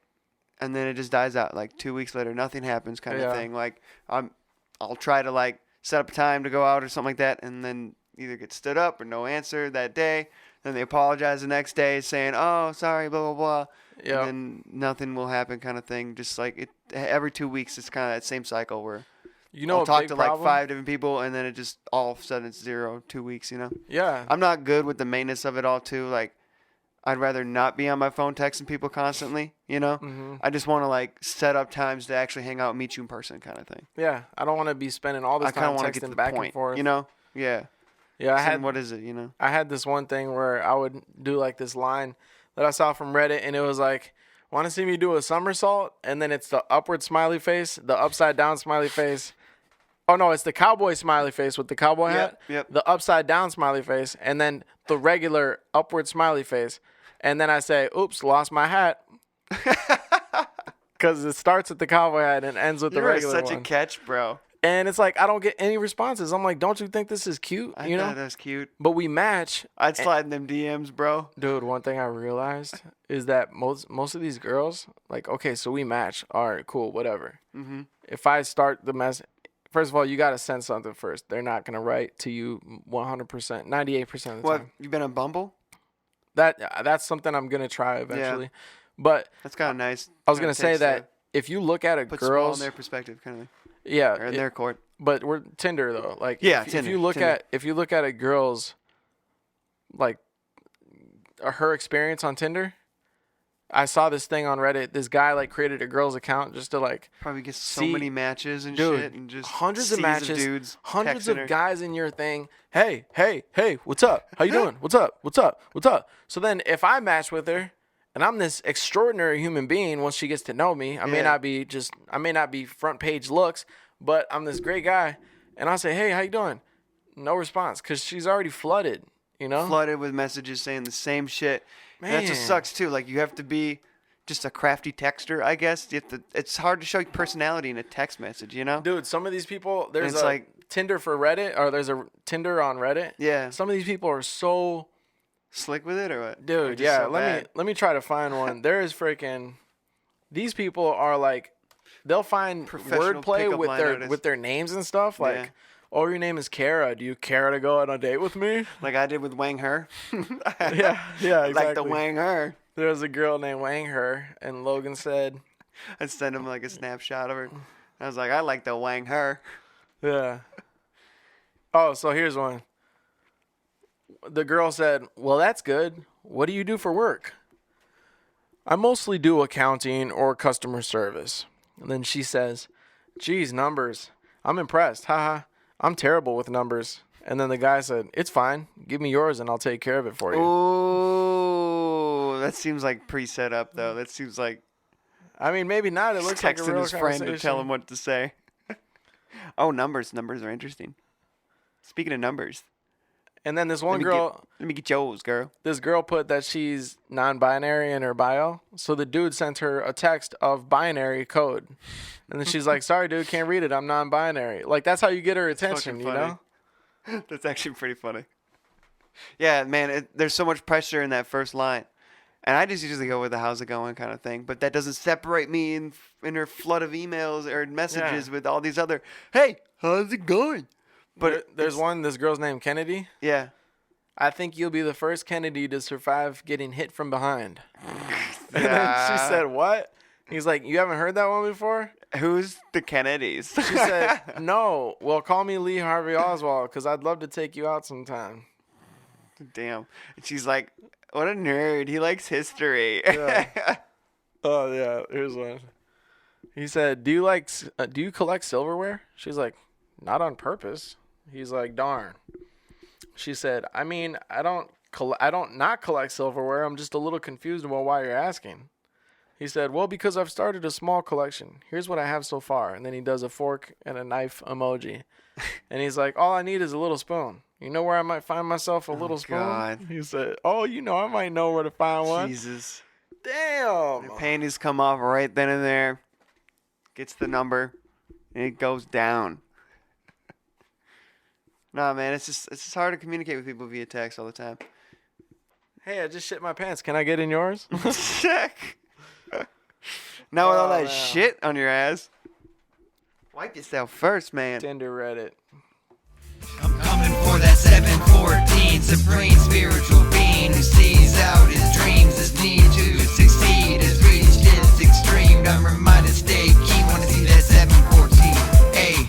and then it just dies out. Like 2 weeks later, nothing happens, kind of thing. Like I'll try to like set up a time to go out or something like that, and then either get stood up or no answer that day. Then they apologize the next day, saying, "Oh, sorry, blah blah blah," and then nothing will happen, kind of thing. Just like it, every 2 weeks, it's kind of that same cycle where I'll talk to like 5 different people, and then it just all of a sudden it's 0, 2 weeks. Yeah. I'm not good with the maintenance of it all too. Like I'd rather not be on my phone texting people constantly. I just want to like set up times to actually hang out and meet you in person, kind of thing. Yeah, I don't want to be spending all this time texting back and forth. Yeah. Yeah, what is it? I had this one thing where I would do like this line that I saw from Reddit, and it was like, "Want to see me do a somersault?" And then it's the upward smiley face, the upside down smiley face. Oh no, it's the cowboy smiley face with the cowboy hat. Yep. The upside down smiley face, and then the regular upward smiley face. And then I say, "Oops, lost my hat." Because it starts with the cowboy hat and ends with the regular one. You're such a catch, bro. And it's like I don't get any responses. I'm like, don't you think this is cute? I thought that's cute. But we match. I'd slide in them DMs, bro. Dude, one thing I realized is that most of these girls, like, okay, so we match. All right, cool, whatever. Mm-hmm. If I start the mess, first of all, you got to send something first. They're not gonna write to you 100%, 98% of the time. What? You been on Bumble? That's something I'm gonna try eventually. Yeah. But that's kind of nice. I was gonna say that if you look at put girls in their perspective, kind of. Yeah, or in their court. But we're Tinder though. Like Tinder, if you look at a girl's like her experience on Tinder, I saw this thing on Reddit. This guy like created a girl's account just to like probably get so many matches and dude, shit, and just hundreds of matches, dudes, hundreds of guys in your thing. Hey, what's up? How you doing? What's up? So then if I match with her, and I'm this extraordinary human being once she gets to know me, I may not be front page looks, but I'm this great guy, and I say, hey, how you doing? No response, because she's already flooded, Flooded with messages saying the same shit. Man. And that just sucks, too. Like, you have to be just a crafty texter, I guess. It's hard to show your personality in a text message, Dude, some of these people, there's Tinder for Reddit, or there's a Tinder on Reddit. Yeah. Some of these people are so slick with it, or what? Dude, yeah. So let me try to find one. There is freaking. These people are like, they'll find wordplay with their names and stuff. Like, oh, your name is Kara. Do you care to go on a date with me? Like I did with Wang Her. yeah, exactly. Like the Wang Her. There was a girl named Wang Her, and Logan said, I'd send him like a snapshot of her. I was like, I like the Wang Her. Yeah. Oh, so here's one. The girl said, well, that's good. What do you do for work? I mostly do accounting or customer service. And then she says, geez, numbers. I'm impressed. Haha. I'm terrible with numbers. And then the guy said, it's fine. Give me yours and I'll take care of it for you. Oh, that seems like pre-set up, though. That seems like... I mean, maybe not. It looks like a real his friend to tell him what to say. Oh, numbers. Numbers are interesting. Speaking of numbers. And then this one girl. Let me get yours, girl. This girl put that she's non-binary in her bio. So the dude sent her a text of binary code. And then she's like, sorry, dude, can't read it. I'm non-binary. Like, that's how you get her attention, you know? That's actually pretty funny. Yeah, man, there's so much pressure in that first line. And I just usually go with the how's it going kind of thing. But that doesn't separate me in her flood of emails or messages with all these other, hey, how's it going? But there's this girl's name Kennedy. Yeah. I think you'll be the first Kennedy to survive getting hit from behind. And then she said, what? He's like, you haven't heard that one before? Who's the Kennedys? She said, no. Well, call me Lee Harvey Oswald because I'd love to take you out sometime. Damn. And she's like, what a nerd. He likes history. Yeah. Oh, yeah. Here's one. He said, do you collect silverware? She's like, not on purpose. He's like, darn. She said, I mean, I don't not collect silverware. I'm just a little confused about why you're asking. He said, well, because I've started a small collection. Here's what I have so far. And then he does a fork and a knife emoji. And he's like, all I need is a little spoon. You know where I might find myself a little spoon? God. He said, oh, I might know where to find one. Jesus. Damn. The panties come off right then and there. Gets the number. And it goes down. Nah, man, it's just hard to communicate with people via text all the time. Hey, I just shit my pants. Can I get in yours? Check. Now with all that shit on your ass. Wipe yourself first, man. Tinder Reddit. I'm coming for that 714 supreme spiritual being who sees out his dreams, his need to succeed, has reached its extreme. I'm reminded, stay keen, wanna see that 714. Hey,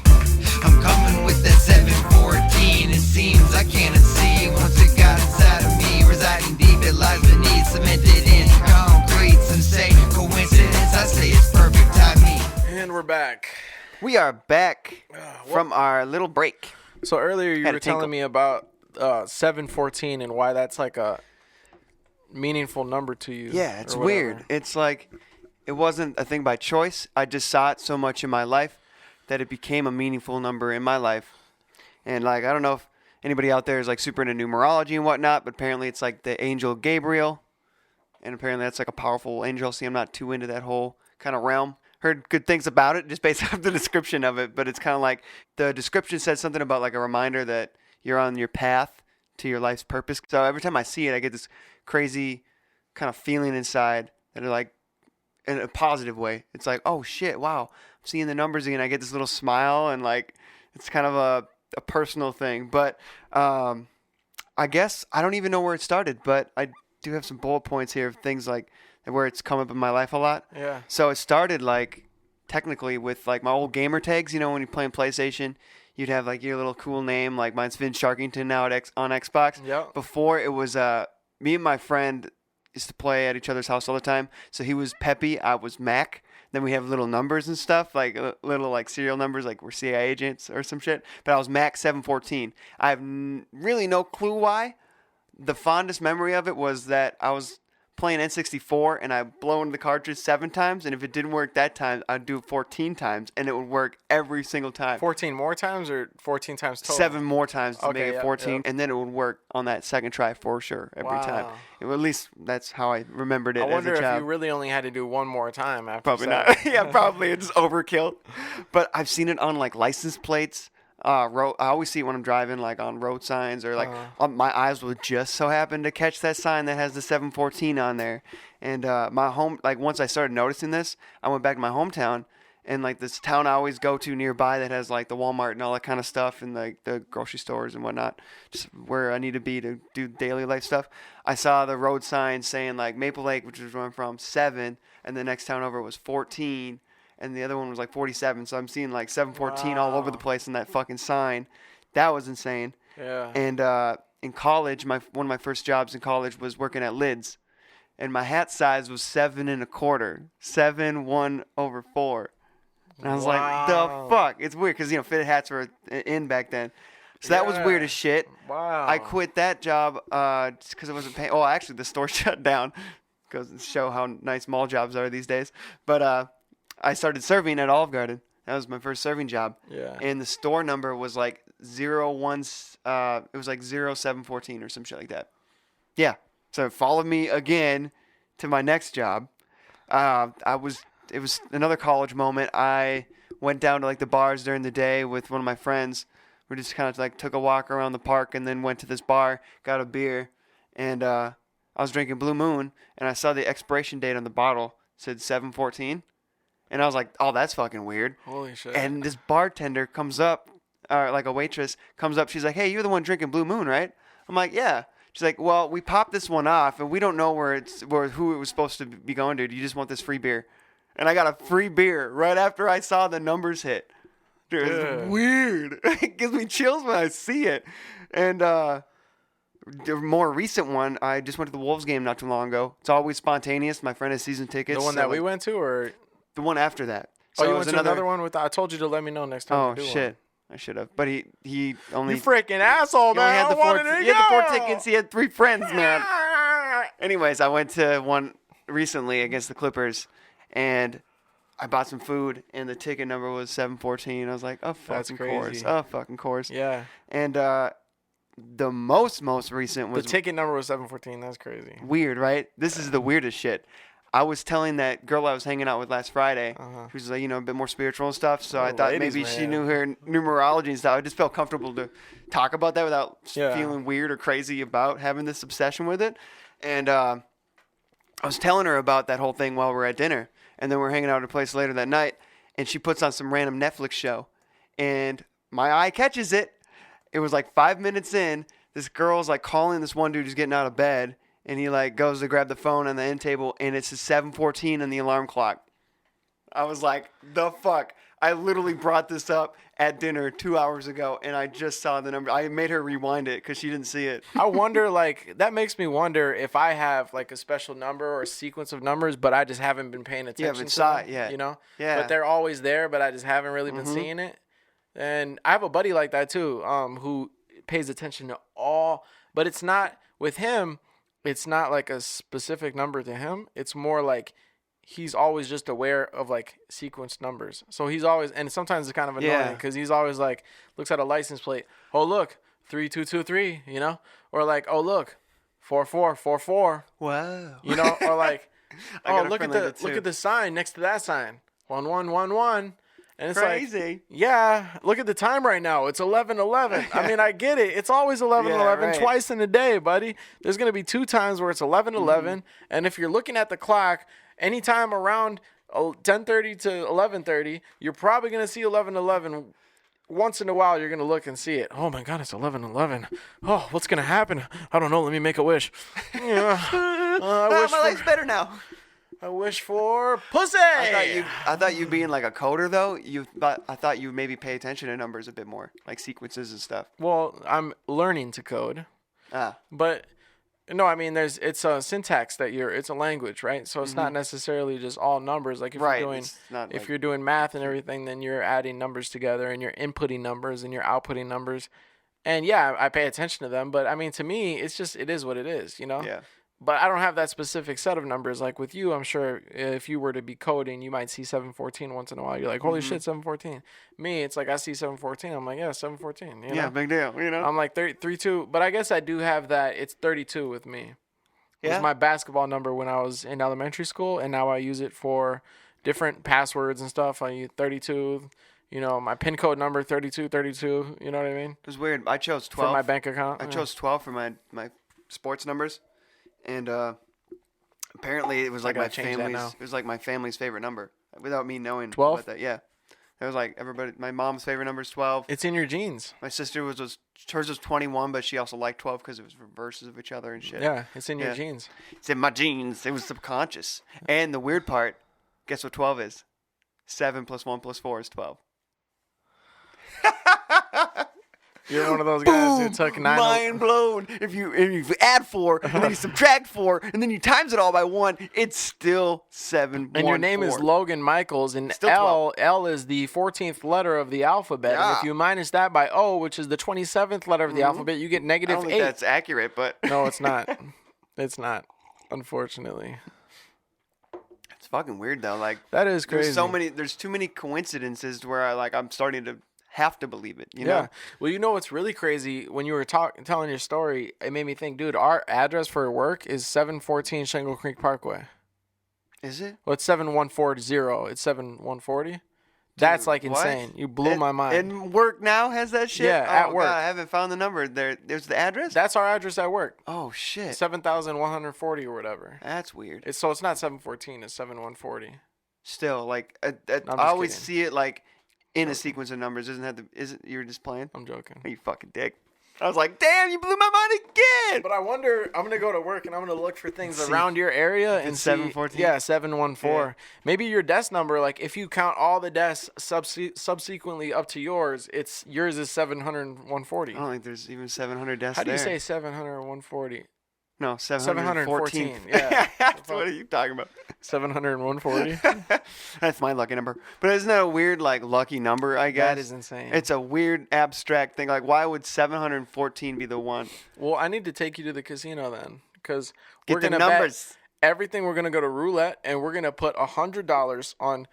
I'm coming with that 714. It seems I cannot see once it got inside of me, residing deep, it lies beneath, cemented in concrete. Some say coincidence, I say it's perfect timing. And we're back. We are back from our little break. So earlier you were telling me about 714 and why that's like a meaningful number to you. Yeah, it's weird. It's like it wasn't a thing by choice. I just saw it so much in my life that it became a meaningful number in my life. And like I don't know if anybody out there is like super into numerology and whatnot, but apparently it's like the angel Gabriel. And apparently that's like a powerful angel. See, I'm not too into that whole kind of realm. Heard good things about it just based off the description of it, but it's kind of like the description said something about like a reminder that you're on your path to your life's purpose. So every time I see it, I get this crazy kind of feeling inside that are like in a positive way. It's like, oh shit, wow, I'm seeing the numbers again. I get this little smile and like it's kind of a personal thing. But I guess I don't even know where it started, but I do have some bullet points here of things like where it's come up in my life a lot. Yeah. So it started like technically with like my old gamer tags. You know, when you're playing PlayStation, you'd have like your little cool name. Like mine's Vince Sharkington now on Xbox. Yep. Before it was me and my friend used to play at each other's house all the time. So he was Peppy, I was Mac. Then we have little numbers and stuff, like little like serial numbers, like we're CIA agents or some shit. But I was Mac 714. I have really no clue why. The fondest memory of it was that I was playing N64 and I blown the cartridge 7 times, and if it didn't work that time, I'd do it 14 times and it would work every single time. 14 more times or 14 times total? 7 more times to make it 14, yep. And then it would work on that second try for sure every time. At least that's how I remembered it as a child. I wonder if you really only had to do one more time after Probably 7. not. Yeah, probably it's overkill. But I've seen it on like license plates. I always see it when I'm driving, like on road signs, or like my eyes will just so happen to catch that sign that has the 714 on there. And my home, like once I started noticing this, I went back to my hometown, and like this town I always go to nearby that has like the Walmart and all that kind of stuff, and like the grocery stores and whatnot, just where I need to be to do daily life stuff. I saw the road sign saying like Maple Lake, which is where I'm from, 7, and the next town over was 14. And the other one was like 47. So I'm seeing like 714 all over the place in that fucking sign. That was insane. Yeah. And in college, one of my first jobs in college was working at Lids. And my hat size was 7 1/4. 7/1/4. And I was like, the fuck? It's weird because, fitted hats were in back then. So that was weird as shit. Wow. I quit that job just because it wasn't paying. Oh, actually, the store shut down. Goes to show how nice mall jobs are these days. But I started serving at Olive Garden That was my first serving job. Yeah. And the store number was like 01. It was like 0714 or some shit like that. Yeah. So it followed me again to my next job. It was another college moment. I went down to like the bars during the day with one of my friends. We just kind of like took a walk around the park and then went to this bar, got a beer, and I was drinking Blue Moon, and I saw the expiration date on the bottle. It said 7/14. And I was like, oh, that's fucking weird. Holy shit. And this bartender comes up, or like a waitress comes up. She's like, hey, you're the one drinking Blue Moon, right? I'm like, yeah. She's like, well, we popped this one off, and we don't know who it was supposed to be going to. Do you just want this free beer? And I got a free beer right after I saw the numbers hit. Dude, it's weird. It gives me chills when I see it. And the more recent one, I just went to the Wolves game not too long ago. It's always spontaneous. My friend has season tickets. The one that we went to, or the one after that? So you went to another one with? I told you to let me know next time. Oh shit, I should have. But he only. You freaking asshole, man! He had the 4 tickets. He had 3 friends, man. Anyways, I went to one recently against the Clippers, and I bought some food, and the ticket number was 7/14. I was like, oh fucking course, oh fucking course. Yeah. And the most recent was the ticket number was 7/14. That's crazy. Weird, right? This is the weirdest shit. I was telling that girl I was hanging out with last Friday, who's like, a bit more spiritual and stuff. So I thought maybe she knew her numerology and stuff. I just felt comfortable to talk about that without feeling weird or crazy about having this obsession with it. And I was telling her about that whole thing while we were at dinner. And then we're hanging out at a place later that night, and she puts on some random Netflix show. And my eye catches it. It was like 5 minutes in. This girl's like calling this one dude who's getting out of bed. And he like goes to grab the phone on the end table, and it's a 7:14 on the alarm clock. I was like, the fuck? I literally brought this up at dinner 2 hours ago, and I just saw the number. I made her rewind it because she didn't see it. I wonder, that makes me wonder if I have like a special number or a sequence of numbers, but I just haven't been paying attention to them, yet. Yeah. But they're always there, but I just haven't really been seeing it. And I have a buddy like that too, who pays attention to all, but it's not with him. It's not like a specific number to him. It's more like he's always just aware of like sequenced numbers. So he's always, and sometimes it's kind of annoying because he's always like, looks at a license plate. Oh, look, 3223, or like, oh, look, 4444. Wow. Or like, oh, look at the sign next to that sign. 1111. And it's crazy. Like, yeah, look at the time right now. It's 11:11. I mean, I get it. It's always 11:11 twice in a day, buddy. There's going to be 2 times where it's 11:11. And if you're looking at the clock, anytime around 10:30 to 11:30, you're probably going to see 11:11. Once in a while, you're going to look and see it. Oh, my God, it's 11:11. Oh, what's going to happen? I don't know. Let me make a wish. My life's better now. I wish for pussy. I thought you being like a coder though. I thought you maybe pay attention to numbers a bit more, like sequences and stuff. Well, I'm learning to code. But no, I mean, it's a syntax it's a language, right? So it's not necessarily just all numbers. Like if you're doing math and everything, then you're adding numbers together and you're inputting numbers and you're outputting numbers. And yeah, I pay attention to them, but I mean, to me, it is what it is, Yeah. But I don't have that specific set of numbers. Like with you, I'm sure if you were to be coding, you might see 714 once in a while. You're like, holy shit, 714. Me, it's like I see 714. I'm like, yeah, 714. Yeah, big deal. I'm like 32. But I guess I do have that. It's 32 with me. It was my basketball number when I was in elementary school, and now I use it for different passwords and stuff. I use 32. My PIN code number 3232. You know what I mean? It was weird. I chose 12 for my bank account. I chose 12 for my sports numbers. And apparently it was like my family's. It was like my family's favorite number, without me knowing 12. About that. Yeah, it was like everybody. My mom's favorite number is 12. It's in your genes. My sister hers was 21, but she also liked 12 because it was reverses of each other and shit. Yeah, it's in your genes. It's in my genes. It was subconscious. And the weird part, guess what 12 is? 7 + 1 + 4 is 12. You're one of those guys who took 9. Mind blown. If you add 4, and then you subtract 4, and then you times it all by 1, it's still 7. And your name is Logan Michaels, and L is the 14th letter of the alphabet. Yeah. And if you minus that by O, which is the 27th letter of the alphabet, you get -8. I don't think that's accurate, but no, it's not. It's not, unfortunately. fucking weird though. Like that is crazy. There's too many coincidences where I'm starting to have to believe it. You know? Well, you know what's really crazy? When you were telling your story, it made me think, dude, our address for work is 714 Shingle Creek Parkway. Is it? Well, it's 7140. It's 7140. That's like insane. You blew my mind. And work now has that shit? Yeah, at work. God, I haven't found the number. There's the address? That's our address at work. Oh, shit. 7,140 or whatever. That's weird. So it's not 714. It's 7140. Still, like, I always see it, like, in a sequence of numbers. You're just playing? I'm joking. You fucking dick. I was like, damn, you blew my mind again. But I wonder, I'm going to go to work and I'm going to look for things around your area and see. 714? Yeah, 714. Yeah. Maybe your desk number, like if you count all the desks subsequently up to yours, yours is 740. I don't think there's even 700 desks How do you there. say 740? No, 714. Yeah. What are you talking about? 740? That's my lucky number. But isn't that a weird, like, lucky number, I guess? That is insane. It's a weird, abstract thing. Like, why would 714 be the one? Well, I need to take you to the casino then. Because Get we're going the to numbers. bet everything. We're going to go to roulette, and we're going to put $100 on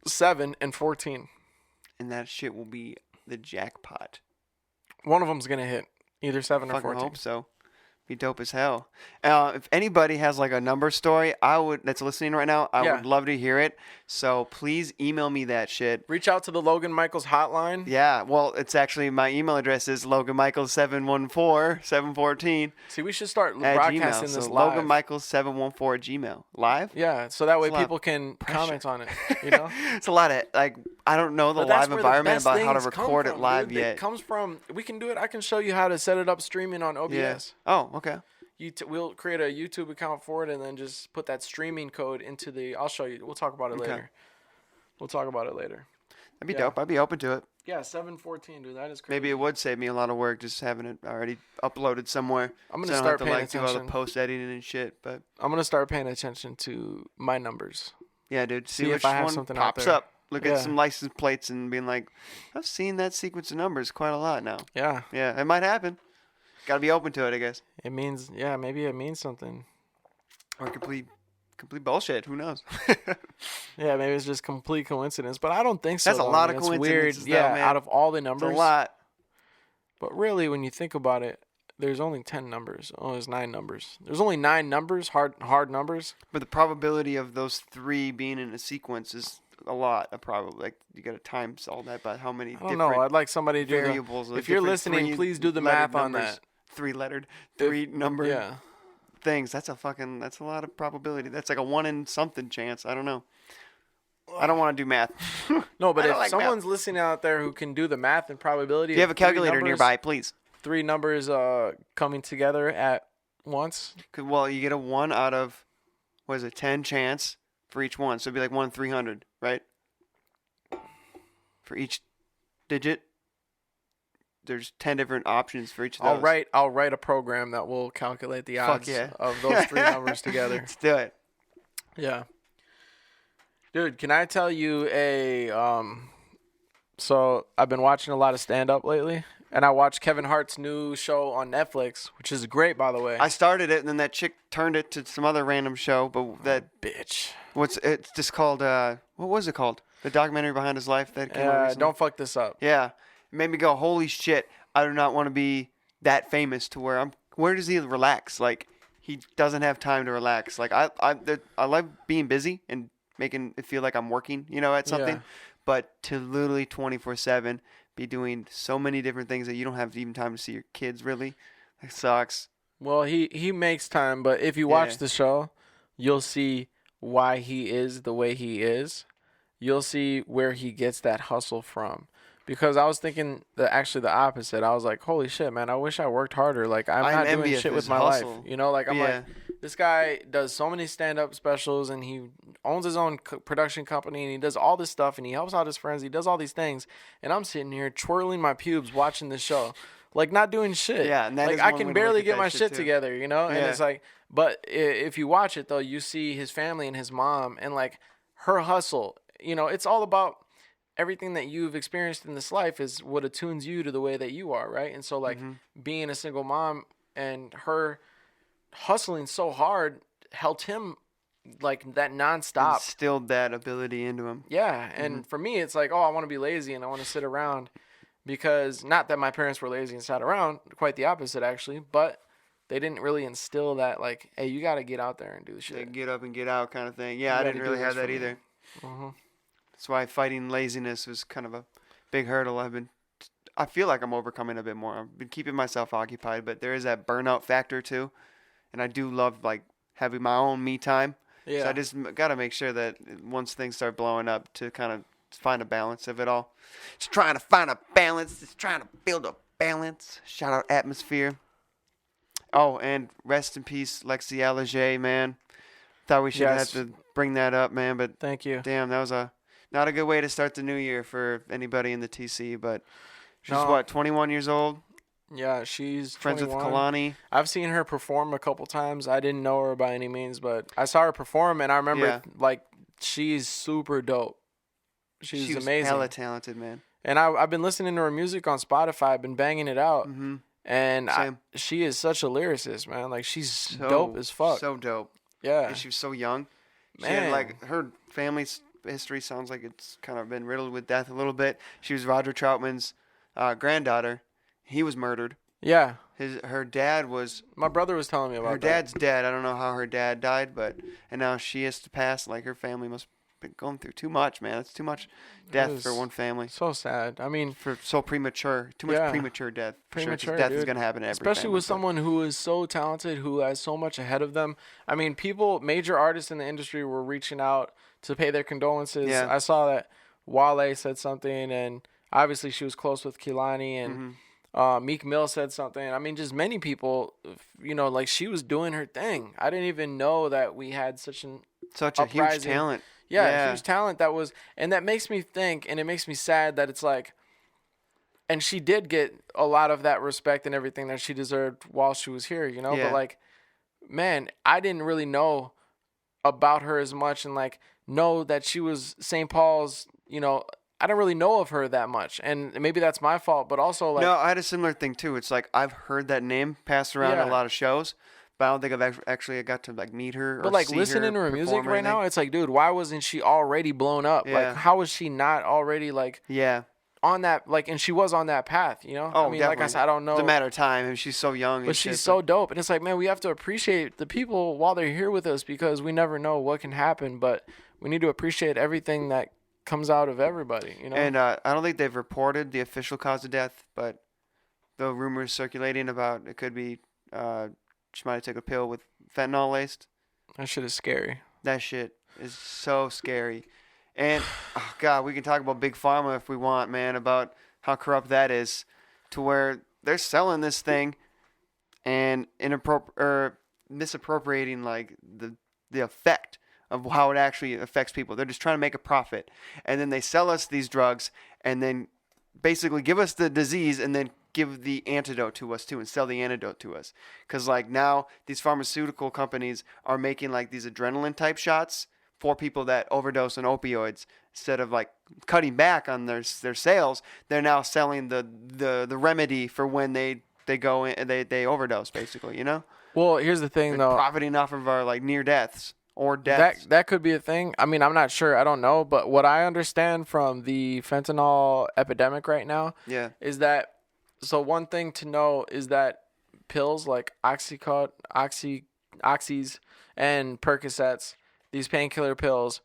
7 and 14. And that shit will be the jackpot. One of them's going to hit. Either 7 or 14. I hope so. Be dope as hell. If anybody has like a number story, that's listening right now, I would love to hear it. So please email me that shit. Reach out to the Logan Michaels hotline. Yeah, well, it's actually my email address is loganmichaels714 See, we should start broadcasting this live. loganmichaels714 Gmail live. Yeah, so that way people can comment on it. You know, it's a lot of like I don't know the live environment about how to record it live yet. It comes from. We can do it. I can show you how to set it up streaming on OBS. Yeah. Oh, okay. We'll create a YouTube account for it and then just put that streaming code into the. I'll show you. We'll talk about it later. That'd be dope. I'd be open to it. Yeah, 714, dude. That is crazy. Maybe it would save me a lot of work just having it already uploaded somewhere. I'm gonna start paying attention. Do all the post editing and shit. But I'm gonna start paying attention to my numbers. Yeah, dude. See which if I have one something pops out there. up. Look at some license plates and being like, I've seen that sequence of numbers quite a lot now. Yeah. Yeah, it might happen. Got to be open to it, I guess. It means, maybe it means something. Or complete bullshit. Who knows? Yeah, maybe it's just complete coincidence, but I don't think so. That's a lot of coincidences. Weird. Yeah, out of all the numbers. It's a lot. But really, when you think about it, there's only 10 numbers. Oh, there's 9 numbers. There's only 9 numbers, hard numbers. But the probability of those 3 being in a sequence is a lot. Probably like you got to times all that by how many. I don't know. I'd like somebody to do variables. If you're listening, please do the math on that. 3 number things. That's a lot of probability. That's like a 1 in something chance. I don't know. I don't want to do math. No, but if someone's listening out there who can do the math and probability, if you have a calculator nearby, please. 3 numbers coming together at once. Well, you get a 1 out of 10 chance for each one. So it'd be like 1 in 300, right? For each digit. There's 10 different options for each of those. I'll write a program that will calculate the odds of those 3 numbers together. Let's do it. Yeah. Dude, can I tell you so I've been watching a lot of stand-up lately, and I watched Kevin Hart's new show on Netflix, which is great, by the way. I started it, and then that chick turned it to some other random show, but that bitch. It's just called, what was it called? The documentary behind his life that came out recently? Don't fuck this up. Yeah. It made me go, holy shit, I do not want to be that famous to where does he relax? Like, he doesn't have time to relax. Like, I like being busy and making it feel like I'm working, at something. Yeah. But to literally 24/7 be doing so many different things that you don't have even time to see your kids, really, it sucks. Well, he makes time, but if you watch the show, you'll see why he is the way he is. You'll see where he gets that hustle from. Because I was thinking actually the opposite. I was like, holy shit, man, I wish I worked harder. Like, I'm not doing shit with my life. I'm like, this guy does so many stand-up specials, and he owns his own production company, and he does all this stuff, and he helps out his friends. He does all these things. And I'm sitting here twirling my pubes watching this show. Like, not doing shit. Yeah, and like, I can barely get my shit together, And it's like, but if you watch it, though, you see his family and his mom and, like, her hustle. It's all about everything that you've experienced in this life is what attunes you to the way that you are, right? And so, like, being a single mom and her hustling so hard helped him like that nonstop. Instilled that ability into him. Yeah, and for me, it's like, oh, I want to be lazy and I want to sit around, because not that my parents were lazy and sat around, quite the opposite actually, but they didn't really instill that, like, hey, you got to get out there and do the shit. Like get up and get out kind of thing. Yeah, I didn't really have that either. That's why fighting laziness was kind of a big hurdle. I feel like I'm overcoming a bit more. I've been keeping myself occupied, but there is that burnout factor too, and I do love like having my own me time. Yeah. So I just got to make sure that once things start blowing up, to kind of find a balance of it all. Just trying to find a balance. Just trying to build a balance. Shout out Atmosphere. Oh, and rest in peace, Lexi Alliger, man. Thought we should have to bring that up, man. But thank you. Damn, that was not a good way to start the new year for anybody in the TC. But she's what, 21 years old? Yeah, she's friends 21. with Kalani. I've seen her perform a couple times. I didn't know her by any means, but I saw her perform, and I remember like she's super dope. She's amazing. Hella talented, man. And I've been listening to her music on Spotify. I've been banging it out. And she is such a lyricist, man. Like, she's dope as fuck. So dope. Yeah. And she was so young. Man. She had, like, her family's history sounds like it's kind of been riddled with death a little bit. She was Roger Troutman's granddaughter. He was murdered. Yeah. Her dad was... My brother was telling me about that. Her dad's dead. I don't know how her dad died, and now she has to pass. Like, her family must have been going through too much, man. It's too much death for one family. So sad. I mean... So premature. Too much premature death. Premature, death dude. is going to happen to every Especially family, with someone who is so talented, who has so much ahead of them. I mean, major artists in the industry were reaching out to pay their condolences. Yeah. I saw that Wale said something, and obviously she was close with Kehlani, and Meek Mill said something. I mean, just many people, like, she was doing her thing. I didn't even know that we had such a huge talent. Yeah, huge talent and that makes me think, and it makes me sad that it's like, and she did get a lot of that respect and everything that she deserved while she was here, but like, man, I didn't really know about her as much, and like, know that she was St. Paul's, I don't really know of her that much, and maybe that's my fault, but also like... No, I had a similar thing too. It's like I've heard that name passed around at a lot of shows, but I don't think I've actually got to like meet her. But like listening to her music right now, it's like, dude, why wasn't she already blown up? Yeah. Like, how was she not already like... Yeah. On that, like, and she was on that path, Oh, I mean, definitely. Like I said, I don't know. It's a matter of time, and she's so young. But she's so dope, and it's like, man, we have to appreciate the people while they're here with us, because we never know what can happen. But we need to appreciate everything that comes out of everybody, And I don't think they've reported the official cause of death, but the rumors circulating about it could be she might have taken a pill with fentanyl laced. That shit is scary. That shit is so scary. And, oh God, we can talk about Big Pharma if we want, man, about how corrupt that is, to where they're selling this thing and misappropriating, like, the effect of how it actually affects people. They're just trying to make a profit. And then they sell us these drugs and then basically give us the disease and then give the antidote to us, too, and sell the antidote to us. Because, like, now these pharmaceutical companies are making, like, these adrenaline-type shots for people that overdose on opioids. Instead of like cutting back on their sales, they're now selling the remedy for when they go in, they overdose, basically, Well, here's the thing, they're though. profiting off of our like near deaths or deaths. That could be a thing. I mean, I'm not sure. I don't know, but what I understand from the fentanyl epidemic right now, is that, so one thing to know is that pills like Oxys and Percocets, these painkiller pills,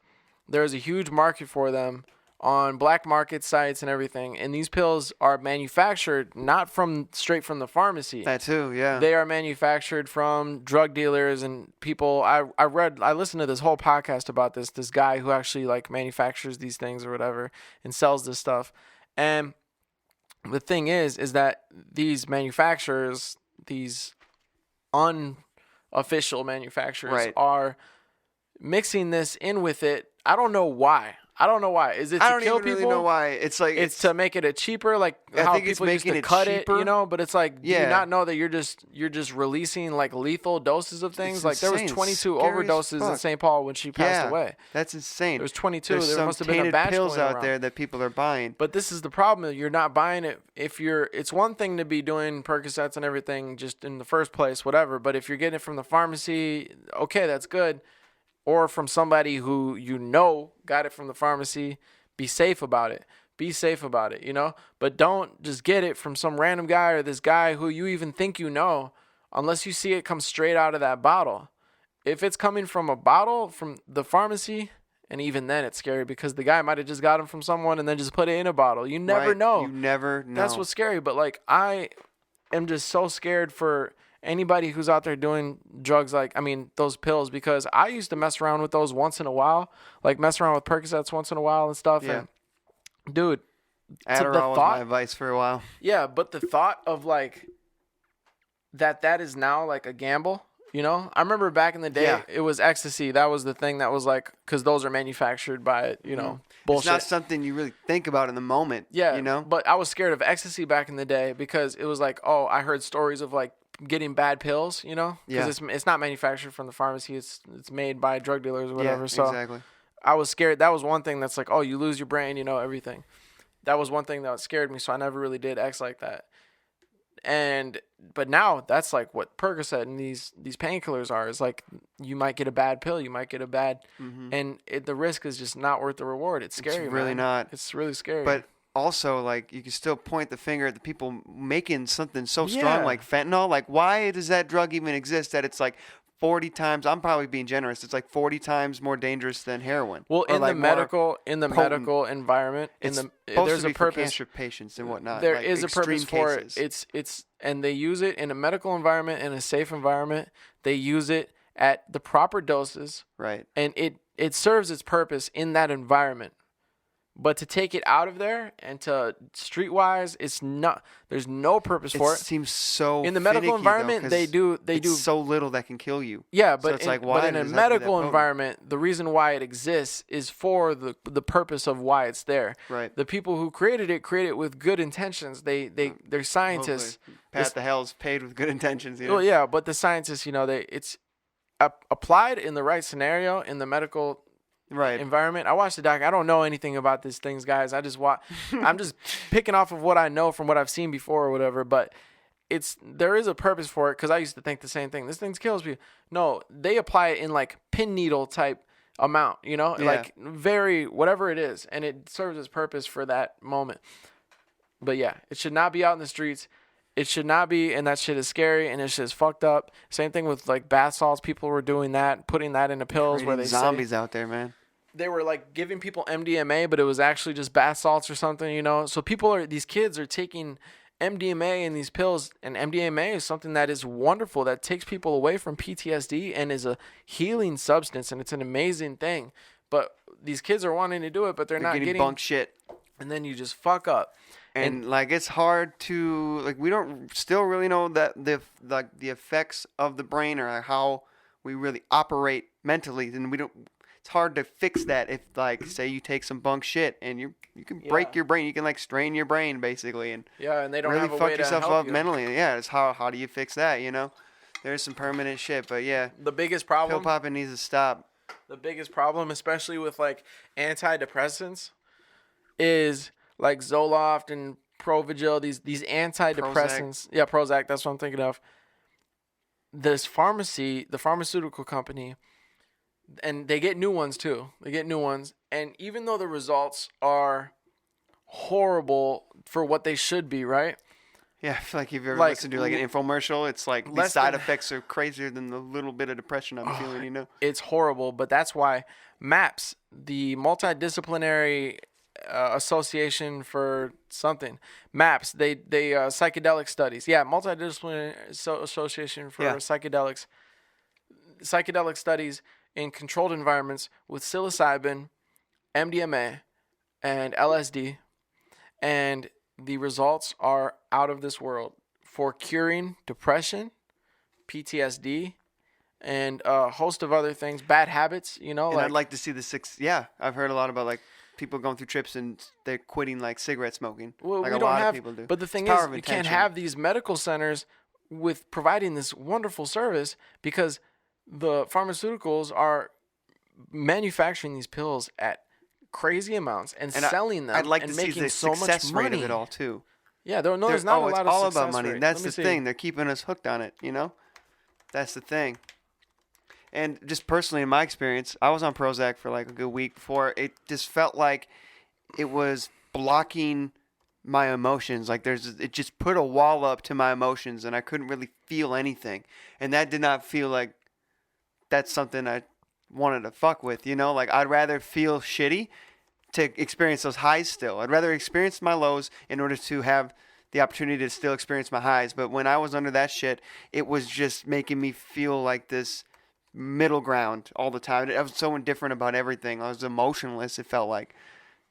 there's a huge market for them on black market sites and everything. And these pills are manufactured not straight from the pharmacy. That too, yeah. They are manufactured from drug dealers and people. I listened to this whole podcast about this guy who actually like manufactures these things or whatever and sells this stuff. And the thing is that these manufacturers, these unofficial manufacturers, are mixing this in with it. I don't know why. Is it to kill people? I don't even really know why. It's like it's to make it a cheaper, like how people used to cut it, But it's like, do you not know that you're just releasing like lethal doses of things? It's like there was 22 overdoses in St. Paul when she passed away. That's insane. There was 22. There's there must have been a batch pills going out around there that people are buying. But this is the problem. You're not buying it it's one thing to be doing Percocets and everything just in the first place, whatever. But if you're getting it from the pharmacy, okay, that's good. or from somebody who you know got it from the pharmacy, be safe about it. Be safe about it, you know? But don't just get it from some random guy or this guy who you even think you know unless you see it come straight out of that bottle. If it's coming from a bottle from the pharmacy, and even then it's scary because the guy might have just got them from someone and then just put it in a bottle. You never know. You never know. That's what's scary. But, like, I am just so scared for anybody who's out there doing drugs, like, I mean, those pills, because I used to mess around with those once in a while, like mess around with Percocets once in a while and stuff. Yeah. And, dude, Adderall was my advice for a while. Yeah, but the thought of, like, that is now, like, a gamble, you know? I remember back in the day, it was ecstasy. That was the thing that was, like, because those are manufactured by, you know, bullshit. It's not something you really think about in the moment, you know? But I was scared of ecstasy back in the day because it was like, oh, I heard stories of, like, getting bad pills, you know? Because it's not manufactured from the pharmacy. It's made by drug dealers or whatever. So exactly. I was scared. That was one thing that's like, oh, you lose your brain, you know, everything. That was one thing that scared me, so I never really did X like that. But now that's like what Percocet and these painkillers are. It's like you might get a bad pill, you might get a bad, and the risk is just not worth the reward. It's scary. It's really man. not. It's really scary. But also, like, you can still point the finger at the people making something so strong like fentanyl. Like, why does that drug even exist? That it's like 40 times. I'm probably being generous. It's like 40 times more dangerous than heroin. Well, in like the medical environment, there's a purpose for cancer patients and whatnot. There like is a purpose for cases. it. It's and they use it in a medical environment, in a safe environment. They use it at the proper doses, right? And it serves its purpose in that environment. But to take it out of there and to streetwise, it's not. There's no purpose for it. It seems so in the medical finicky, environment. Though, they do so little that can kill you. Yeah, so but it's like, why but in a does that medical do that environment, the reason why it exists is for the purpose of why it's there. Right. The people who created it with good intentions. They're scientists. Pat the Hell's paid with good intentions. You know? Well, yeah, but the scientists, you know, it's applied in the right scenario in the medical environment. I watched the doc. I don't know anything about these things, guys. I just watch. I'm just picking off of what I know from what I've seen before or whatever. But there is a purpose for it because I used to think the same thing. This thing kills people. No, they apply it in like pin needle type amount. You know, like very whatever it is, and it serves its purpose for that moment. But yeah, it should not be out in the streets. It should not be, and that shit is scary, and it's just fucked up. Same thing with like bath salts. People were doing that, putting that into pills where they zombies out there, man. They were like giving people MDMA, but it was actually just bath salts or something, you know. So these kids are taking MDMA and these pills, and MDMA is something that is wonderful, that takes people away from PTSD and is a healing substance, and it's an amazing thing. But these kids are wanting to do it, but they're not getting bunk shit, and then you just fuck up. And like it's hard to like we don't still really know that the effects of the brain or how we really operate mentally, and we don't. It's hard to fix that if, like, say you take some bunk shit and you can break your brain. You can, like, strain your brain, basically, and and they don't really have a fuck way yourself to help up you. mentally. Yeah, it's how do you fix that, you know? There's some permanent shit, but yeah. The biggest problem. Pill popping needs to stop. The biggest problem, especially with, like, antidepressants, is, like, Zoloft and Provigil, these antidepressants. Prozac. Yeah, Prozac, that's what I'm thinking of. This pharmacy, the pharmaceutical company, and they get new ones too. And even though the results are horrible for what they should be, right? Yeah, I feel like if you've ever listened to like an infomercial, it's like the side effects are crazier than the little bit of depression I'm feeling, you know? It's horrible, but that's why MAPS, the Multidisciplinary Association for something, MAPS, they psychedelic studies. Yeah, Multidisciplinary Association for Psychedelics. Psychedelic studies in controlled environments with psilocybin, MDMA, and LSD, and the results are out of this world for curing depression, PTSD, and a host of other things, bad habits, you know. And I'd like to see I've heard a lot about like people going through trips and they're quitting like cigarette smoking. Well, like we a don't lot have, of people do. But the thing is, you can't have these medical centers with providing this wonderful service because the pharmaceuticals are manufacturing these pills at crazy amounts and selling them. I'd like and to see making the so success much rate money of it all too. Yeah, there's not a lot it's of all success about money. rate. That's the thing. They're keeping us hooked on it. You know, that's the thing. And just personally, in my experience, I was on Prozac for like a good week before. It just felt like it was blocking my emotions. Like it just put a wall up to my emotions, and I couldn't really feel anything. And that did not feel like that's something I wanted to fuck with, you know? Like, I'd rather feel shitty to experience those highs still. I'd rather experience my lows in order to have the opportunity to still experience my highs. But when I was under that shit, it was just making me feel like this middle ground all the time. I was so indifferent about everything. I was emotionless, it felt like.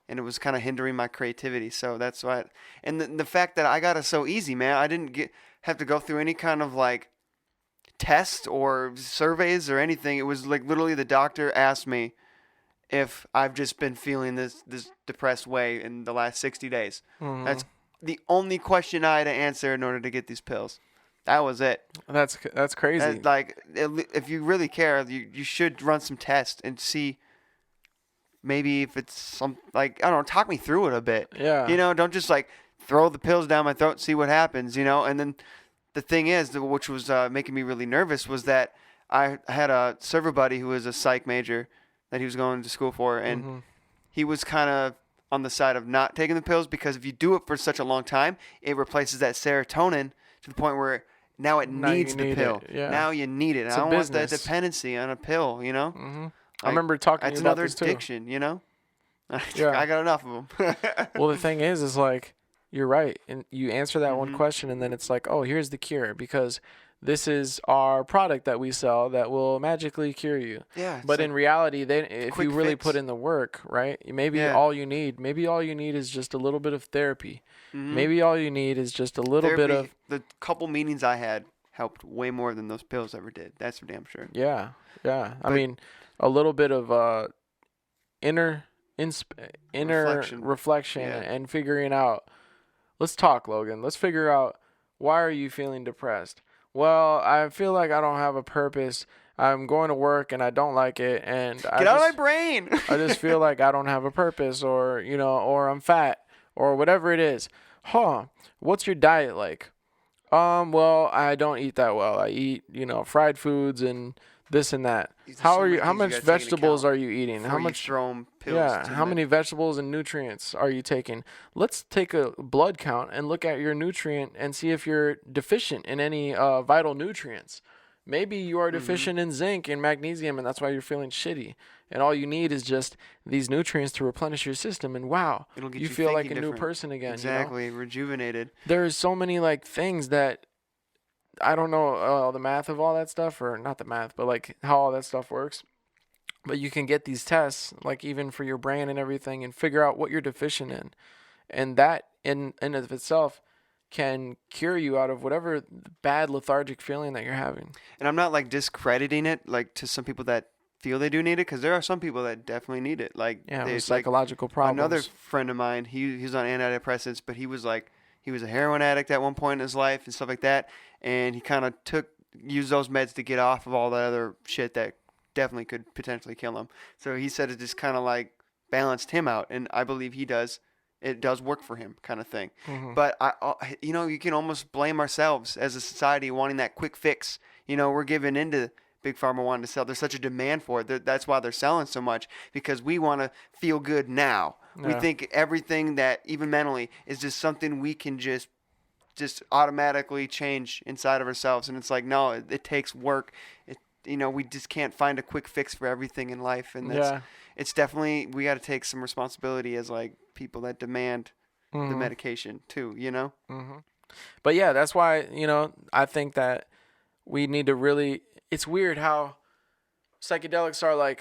And it was kind of hindering my creativity. So that's why. And the fact that I got it so easy, man. I didn't have to go through any kind of like test or surveys or anything. It was like literally the doctor asked me if I've just been feeling this depressed way in the last 60 days. Mm-hmm. That's the only question I had to answer in order to get these pills. That was it. That's crazy. Like, if you really care, you should run some tests and see maybe if it's some, like, I don't know, talk me through it a bit. Yeah. You know, don't just like throw the pills down my throat and see what happens, you know? And then the thing is, which was making me really nervous, was that I had a server buddy who was a psych major that he was going to school for, and he was kind of on the side of not taking the pills because if you do it for such a long time, it replaces that serotonin to the point where now it needs the pill. Yeah. Now you need it. I don't want that dependency on a pill, you know? Mm-hmm. I remember talking to you about this too. It's another addiction, you know? Yeah. I got enough of them. Well, the thing is like, you're right. And you answer that one question, and then it's like, oh, here's the cure, because this is our product that we sell that will magically cure you. Yeah. But in reality, if you really put in the work, right, maybe all you need is just a little bit of therapy. Mm-hmm. Maybe all you need is just a little bit of... The couple meetings I had helped way more than those pills ever did. That's for damn sure. Yeah. Yeah. I mean, a little bit of inner reflection and figuring out... Let's talk, Logan. Let's figure out, why are you feeling depressed? Well, I feel like I don't have a purpose. I'm going to work and I don't like it, and Get out of my brain. I just feel like I don't have a purpose, or or I'm fat, or whatever it is. What's your diet like? Well, I don't eat that well. I eat, fried foods and this and that. How much vegetables are you eating? How much pills? Yeah, how many vegetables and nutrients are you taking? Let's take a blood count and look at your nutrient and see if you're deficient in any vital nutrients. Maybe you are deficient in zinc and magnesium, and that's why you're feeling shitty. And all you need is just these nutrients to replenish your system, and wow, you feel like a new person again. Exactly, rejuvenated. There's so many things that I don't know the math of all that stuff, or not the math, but how all that stuff works. But you can get these tests, even for your brain and everything, and figure out what you're deficient in. And that in and of itself can cure you out of whatever bad lethargic feeling that you're having. And I'm not discrediting it to some people that feel they do need it, because there are some people that definitely need it. Psychological problems. Another friend of mine, he's on antidepressants, but he was a heroin addict at one point in his life and stuff like that, and he kind of used those meds to get off of all the other shit that definitely could potentially kill him. So he said it just kind of balanced him out, and I believe it does work for him, kind of thing. Mm-hmm. But you can almost blame ourselves as a society wanting that quick fix. We're giving into Big Pharma wanting to sell. There's such a demand for it. That's why they're selling so much, because we want to feel good now. Yeah. We think everything that, even mentally, is just something we can just automatically change inside of ourselves. And it's no, it takes work. We just can't find a quick fix for everything in life. And it's definitely, we got to take some responsibility as people that demand the medication too, Mm-hmm. But yeah, that's why, I think that we need to really, it's weird how psychedelics are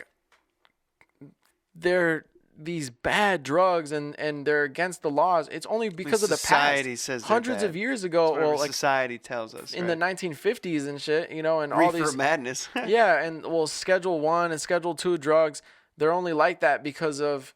they're these bad drugs and they're against the laws. It's only because of the society past. Says hundreds of years ago. Society tells us in the 1950s and shit, and all Reefer these madness. Yeah, and Schedule 1 and Schedule 2 drugs, they're only like that because of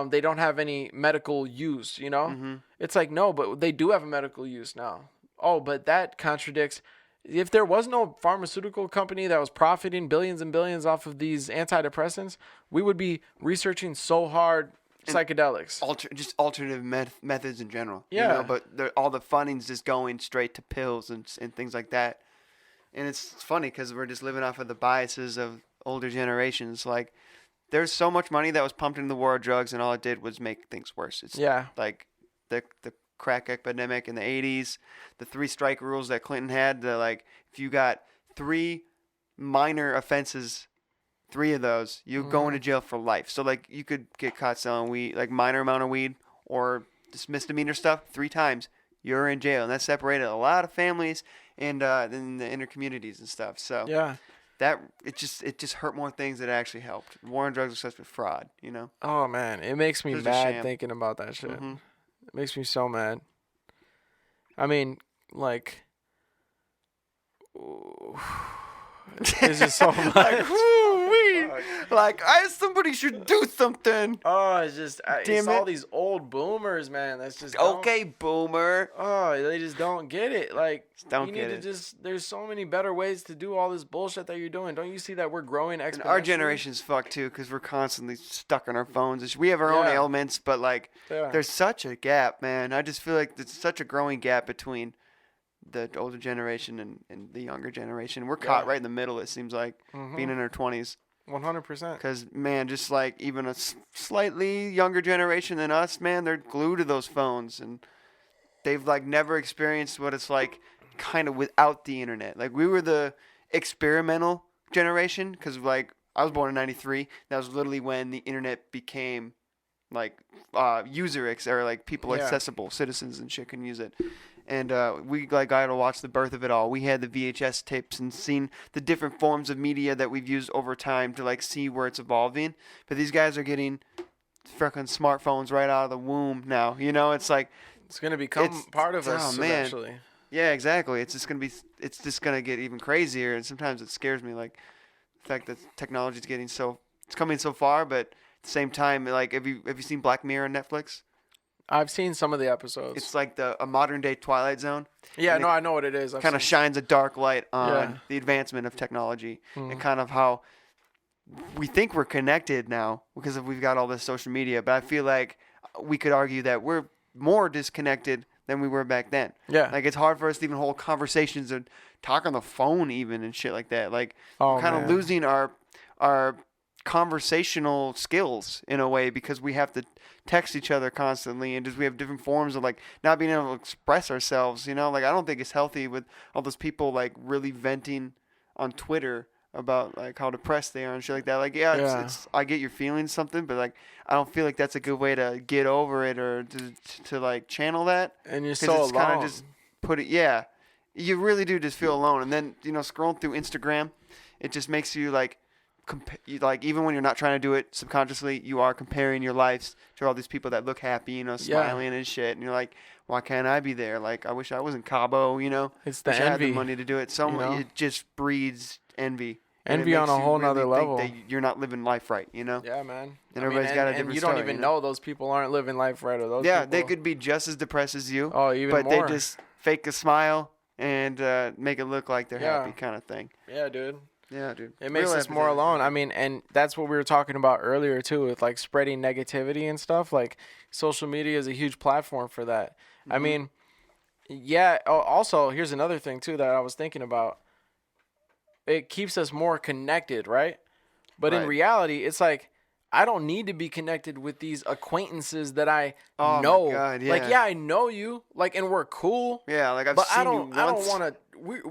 they don't have any medical use. Mm-hmm. It's no, but they do have a medical use now. Oh, but that contradicts. If there was no pharmaceutical company that was profiting billions and billions off of these antidepressants, we would be researching so hard psychedelics. Just alternative methods in general. Yeah. But all the funding's just going straight to pills and things like that. And it's funny because we're just living off of the biases of older generations. Like, there's so much money that was pumped into the war of drugs, and all it did was make things worse. It's like the crack epidemic in the 80s, the 3-strike rules that Clinton had. Like, if you got 3 minor offenses, 3 of those, you're going to jail for life. So, like, you could get caught selling weed, like minor amount of weed or just misdemeanor stuff 3 times, you're in jail. And that separated a lot of families and in the inner communities and stuff. So it just hurt more things than it actually helped. War on drugs was such a fraud, you know? Oh, man. It makes me mad thinking about that shit. Mm-hmm. It makes me so mad. I mean, like, it's just so much. Like, somebody should do something. Oh, it's all these old boomers, man. That's just okay, boomer. Oh, they just don't get it. Like, don't get it. There's so many better ways to do all this bullshit that you're doing. Don't you see that we're growing exponentially? And our generation's fucked too, because we're constantly stuck on our phones. We have our own ailments, but like, there's such a gap, man. I just feel like there's such a growing gap between the older generation and the younger generation. We're caught right in the middle, it seems like, being in our 20s. 100%. Because, man, just like even a slightly younger generation than us, man, they're glued to those phones. And they've, like, never experienced what it's like kind of without the internet. Like, we were the experimental generation because, like, I was born in 93. That was literally when the internet became, like, or, like, people accessible. Citizens and shit can use it. And we got to watch the birth of it all. We had the VHS tapes and seen the different forms of media that we've used over time to like see where it's evolving. But these guys are getting freaking smartphones right out of the womb now. You know, it's like it's gonna become part of us eventually. Yeah, exactly. It's just gonna get even crazier. And sometimes it scares me, like the fact that technology is it's coming so far, but at the same time, like have you seen Black Mirror on Netflix? I've seen some of the episodes. It's like a modern day Twilight Zone. Yeah, no, I know what it is. Kind of shines a dark light on the advancement of technology and kind of how we think we're connected now because we've got all this social media. But I feel like we could argue that we're more disconnected than we were back then. Yeah. Like it's hard for us to even hold conversations and talk on the phone even and shit like that. Like we're kind of losing our conversational skills in a way because we have to text each other constantly and just we have different forms of like not being able to express ourselves, you know? Like I don't think it's healthy with all those people like really venting on Twitter about like how depressed they are and shit like that. Like it's I get your feelings something, but like I don't feel like that's a good way to get over it or to like channel that. And you're so alone. Kind of just put it you really do just feel alone. And then, you know, scrolling through Instagram, it just makes you like like even when you're not trying to do it subconsciously, you are comparing your lives to all these people that look happy, you know, smiling and shit, and you're like, why can't I be there? Like I wish I was in Cabo, you know. It's the envy. I had the money to do it. It just breeds envy. Envy on a whole nother level. Think that you're not living life right, you know. Yeah, man. And everybody's got a different story. And you don't even know those people aren't living life right, or those. Yeah, people. They could be just as depressed as you. Oh, even but more. They just fake a smile and make it look like they're happy, kind of thing. Yeah, dude. Yeah, dude. It makes us more alone. I mean, and that's what we were talking about earlier too, with like spreading negativity and stuff. Like social media is a huge platform for that. I mean, also here's another thing too that I was thinking about. It keeps us more connected, right? But in reality, it's like I don't need to be connected with these acquaintances that I know. My God, Like, I know you, like, and we're cool. Yeah, like I've seen you once. I don't want to.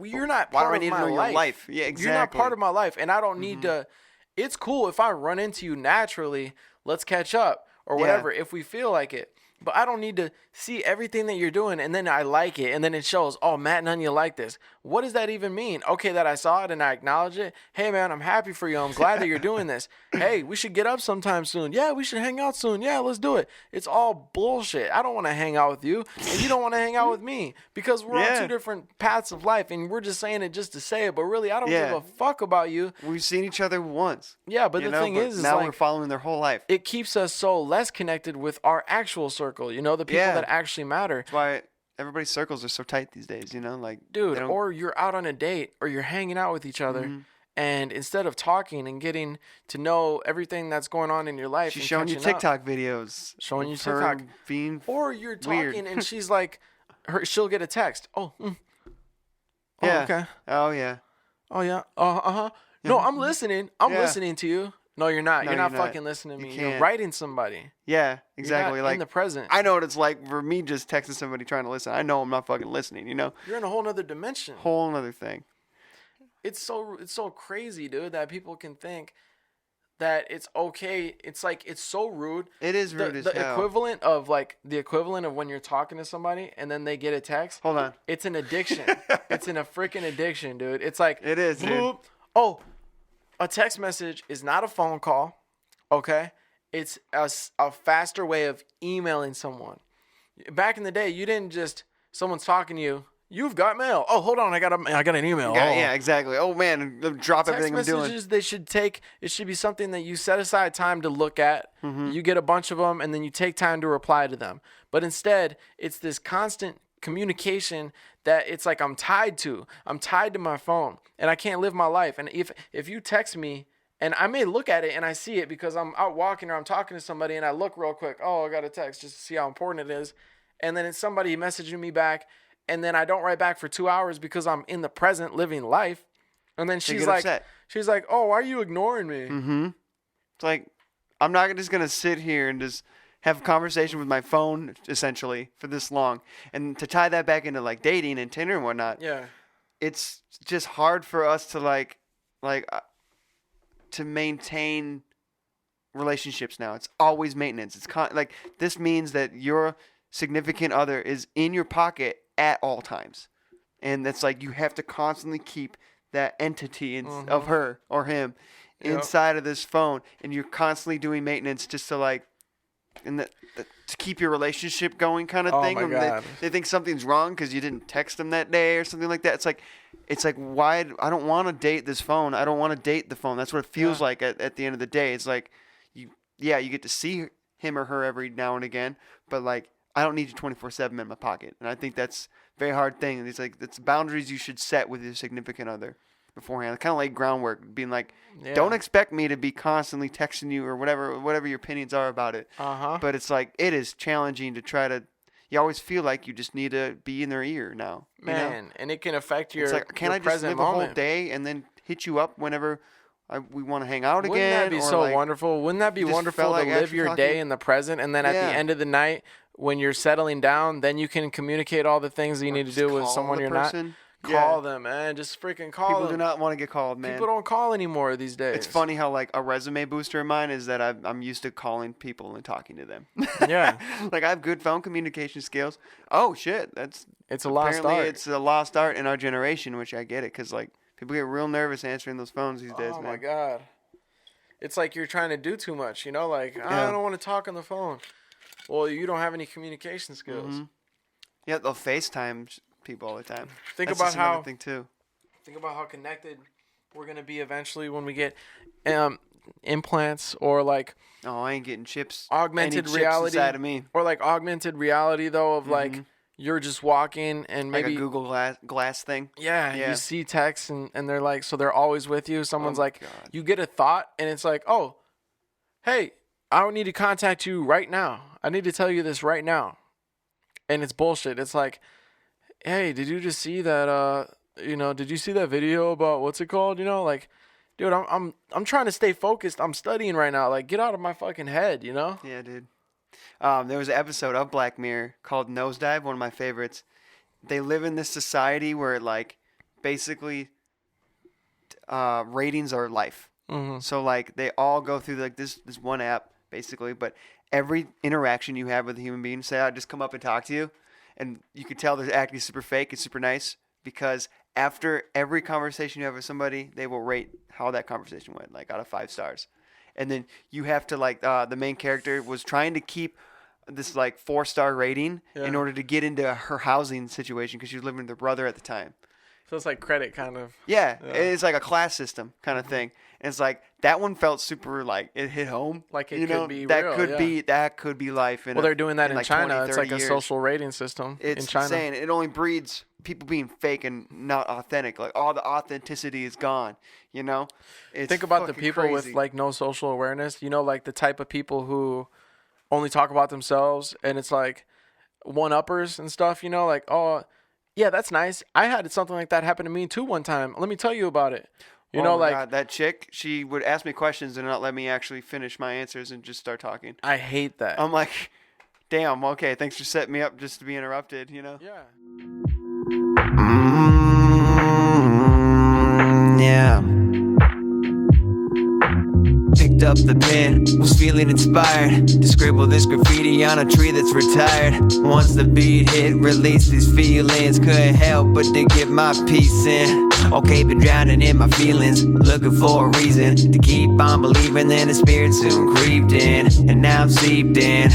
You're not part of my life. Yeah, exactly. You're not part of my life, and I don't need to. It's cool if I run into you naturally. Let's catch up or whatever if we feel like it. But I don't need to see everything that you're doing and then I like it and then it shows, oh, Matt, none of you like this. What does that even mean? Okay, that I saw it and I acknowledge it. Hey, man, I'm happy for you. I'm glad that you're doing this. Hey, we should get up sometime soon. Yeah, we should hang out soon. Yeah, let's do it. It's all bullshit. I don't want to hang out with you and you don't want to hang out with me because we're on 2 different paths of life and we're just saying it just to say it. But really, I don't give a fuck about you. We've seen each other once. Yeah, but the thing is now like, we're following their whole life. It keeps us so less connected with our actual circle, you know, the people that actually matter. That's why everybody's circles are so tight these days, you know, like dude, or you're out on a date or you're hanging out with each other and instead of talking and getting to know everything that's going on in your life, she's showing you TikTok videos, showing you TikTok, or you're talking and she's like, she'll get a text. Okay. Oh yeah. Oh yeah. Uh-huh. No, I'm listening. I'm listening to you. No, you're not. No, you're not you're not. fucking listening to me. You You're can't. writing somebody. Yeah, exactly. You're not like in the present. I know what it's like for me just texting somebody trying to listen. I know I'm not fucking listening, you know? You're in a whole nother dimension. Whole other thing. It's so crazy, dude, that people can think that it's okay. It's like, it's so rude. It is rude as the hell. equivalent of when you're talking to somebody and then they get a text. Hold on. It's an addiction. It's a freaking addiction, dude. It's like, It is, dude. Oh, a text message is not a phone call. Okay. It's a faster way of emailing someone. Back in the day, you didn't just, someone's talking to you. You've got mail. Oh, hold on. I got an email. Yeah, exactly. Oh man, drop Text everything I'm doing. messages, it should be something that you set aside time to look at. Mm-hmm. You get a bunch of them and then you take time to reply to them. But instead, it's this constant communication that it's like I'm tied to my phone and I can't live my life. And if you text me and I may look at it and I see it because I'm out walking or I'm talking to somebody and I look real quick, oh, I got a text just to see how important it is. And then it's somebody messaging me back. And then I don't write back for 2 hours because I'm in the present living life. And then she's like, oh, why are you ignoring me? Mm-hmm. It's like, I'm not just going to sit here and just have a conversation with my phone, essentially, for this long. And to tie that back into, like, dating and Tinder and whatnot. Yeah. It's just hard for us to, to maintain relationships now. It's always maintenance. It's this means that your significant other is in your pocket at all times, and that's like you have to constantly keep that entity of her or him inside of this phone, and you're constantly doing maintenance just to to keep your relationship going, kind of thing. My God. They think something's wrong because you didn't text them that day or something like that. It's like why I don't want to date this phone. I don't want to date the phone. That's what it feels like at the end of the day. It's like you get to see him or her every now and again, but like I don't need you 24/7 in my pocket. And I think that's a very hard thing. It's like it's boundaries you should set with your significant other beforehand. Kind of like groundwork, being like, don't expect me to be constantly texting you or whatever your opinions are about it. But it's like it is challenging to try to. You always feel like you just need to be in their ear now, man, you know? and it can affect your. It's like, can I just live a whole day and then hit you up whenever we want to hang out again? Wouldn't that be so like, wonderful? Wouldn't that be wonderful to live your day in the present, and then at the end of the night, when you're settling down, then you can communicate all the things that you need to do with someone you're not. Call them, man. Just freaking call them. People do not want to get called, man. People don't call anymore these days. It's funny how like a resume booster of mine is that I'm used to calling people and talking to them. Yeah. Like I have good phone communication skills. Oh shit, it's a lost art. It's a lost art in our generation, which I get it because like people get real nervous answering those phones these days. Oh man. My God. It's like you're trying to do too much, you know? Like I don't want to talk on the phone. Well, you don't have any communication skills. Mm-hmm. Yeah, they'll FaceTime people all the time. Think about how connected we're gonna be eventually when we get implants or like. Oh, I ain't getting chips. Augmented reality inside of me. Or like augmented reality though of like you're just walking and maybe like a Google glass thing. Yeah, you see text and they're like so they're always with you. Someone's like God. you get a thought and it's like, oh, hey, I don't need to contact you right now. I need to tell you this right now. And it's bullshit. It's like, hey, did you just see that did you see that video about what's it called? You know, like, dude, I'm trying to stay focused. I'm studying right now. Like, get out of my fucking head, you know? Yeah, dude. There was an episode of Black Mirror called Nosedive, one of my favorites. They live in this society where like basically ratings are life. Mm-hmm. So like they all go through like this one app basically, but every interaction you have with a human being, say I just come up and talk to you, and you can tell they're acting super fake and super nice because after every conversation you have with somebody, they will rate how that conversation went, like out of 5 stars. And then you have to like the main character was trying to keep this like 4-star rating in order to get into her housing situation because she was living with her brother at the time. So it's like credit kind of. Yeah, it's like a class system kind of thing. And it's like that one felt super like it hit home. Like it could be that real, that could be life. Well, they're doing that in like China. 20, it's like years. A social rating system it's in China. Insane. It only breeds people being fake and not authentic. Like all the authenticity is gone. You know. Think about the people with like no social awareness. You know, like the type of people who only talk about themselves, and it's like one-uppers and stuff. You know, like Yeah, that's nice. I had something like that happen to me too one time. Let me tell you about it. You know, like God, that chick, she would ask me questions and not let me actually finish my answers and just start talking. I hate that. I'm like, damn, okay, thanks for setting me up just to be interrupted, you know? Yeah. Yeah. Picked up the pen, was feeling inspired to scribble this graffiti on a tree that's retired. Once the beat hit, released these feelings, couldn't help but to get my piece in. Okay, been drowning in my feelings, looking for a reason to keep on believing. Then the spirit soon creeped in, and now I'm seeped in,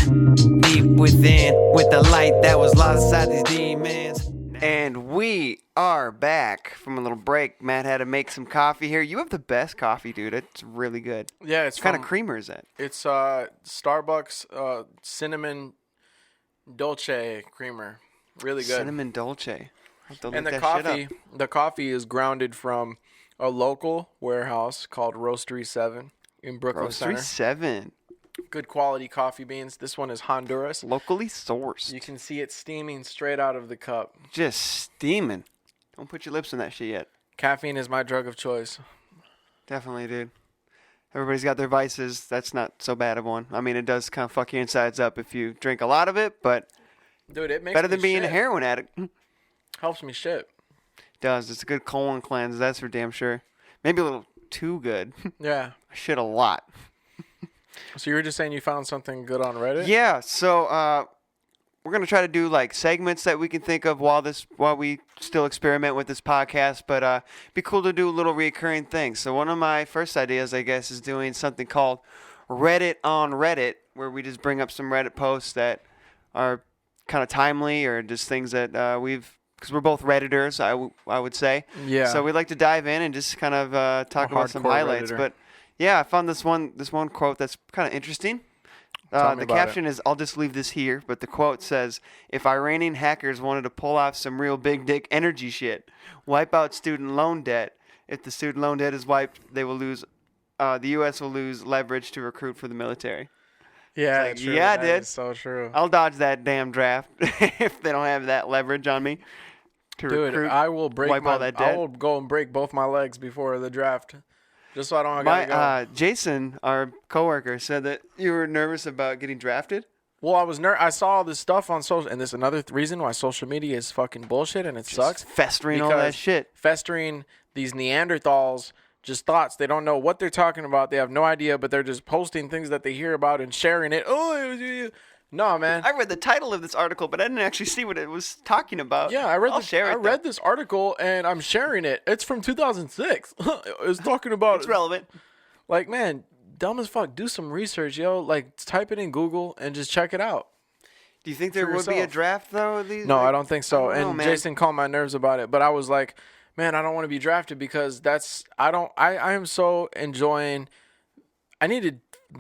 deep within, with the light that was lost inside these demons. And we are back from a little break. Matt had to make some coffee here. You have the best coffee, dude. It's really good. Yeah, it's What kind of creamer is that? It's Starbucks cinnamon dolce creamer. Really good. Cinnamon dolce. I'll have to And look the that shit coffee, up. the coffee is grounded from a local warehouse called Roastery 7 in Brooklyn Roastery Center. 7. Good quality coffee beans. This one is Honduras. Locally sourced. You can see it steaming straight out of the cup. Just steaming. Don't put your lips on that shit yet. Caffeine is my drug of choice. Definitely, dude. Everybody's got their vices. That's not so bad of one. I mean, it does kind of fuck your insides up if you drink a lot of it, but Dude, it makes better me than being shit. a heroin addict. Helps me shit. Does. It's a good colon cleanse. That's for damn sure. Maybe a little too good. Yeah. I shit a lot. So you were just saying you found something good on Reddit? Yeah, so we're gonna try to do like segments that we can think of while we still experiment with this podcast, but be cool to do little recurring things. So one of my first ideas, I guess, is doing something called Reddit on Reddit, where we just bring up some Reddit posts that are kind of timely or just things that because we're both Redditors, I would say. Yeah. So we'd like to dive in and just kind of talk about some hardcore highlights. Redditor. But yeah, I found this one quote that's kind of interesting. Tell me The about caption is, I'll just leave this here, but the quote says, if Iranian hackers wanted to pull off some real big dick energy shit, wipe out student loan debt. If the student loan debt is wiped, they will lose. The U.S. will lose leverage to recruit for the military. Yeah, It's like, true. yeah, That dude. is so true. I'll dodge that damn draft if they don't have that leverage on me to Dude, recruit. I will break wipe all that I debt. will go and break both my legs before the draft, just so I don't gotta go. Jason, our coworker, said that you were nervous about getting drafted. Well, I saw all this stuff on social, and this is another reason why social media is fucking bullshit and it sucks. Festering all that Because shit. Festering these Neanderthals, just thoughts. They don't know what they're talking about. They have no idea, but they're just posting things that they hear about and sharing it. No, man. I read the title of this article, but I didn't actually see what it was talking about. Yeah, I read this article and I'm sharing it. It's from 2006. It's talking about It's relevant. Like, man, dumb as fuck. Do some research, yo. Like, type it in Google and just check it out. Do you think there For would be a yourself. draft though? Of these? No, Like, I don't think so. I don't know, And man. Jason calmed my nerves about it, but I was like, man, I don't want to be drafted because I am so enjoying. I need to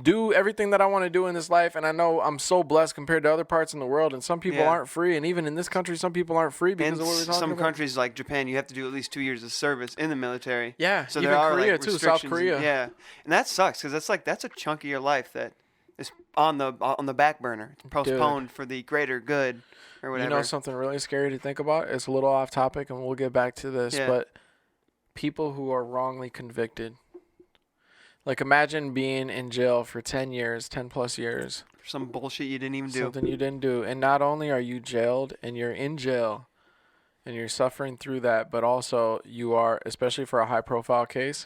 do everything that I want to do in this life, and I know I'm so blessed compared to other parts in the world, and some people Yeah. aren't free, and even in this country, some people aren't free because And of what we're talking some about. countries like Japan, you have to do at least 2 years of service in the military. Yeah, so even there are Korea like too, South restrictions. Korea. Yeah, and that sucks because that's a chunk of your life that is on the back burner. It's postponed for the greater good or whatever. You know something really scary to think about? It's a little off topic, and we'll get back to this, Yeah. but people who are wrongly convicted. Like, imagine being in jail for 10 plus years. For some bullshit you didn't even do. Something you didn't do. And not only are you jailed and you're in jail and you're suffering through that, but also you are, especially for a high profile case,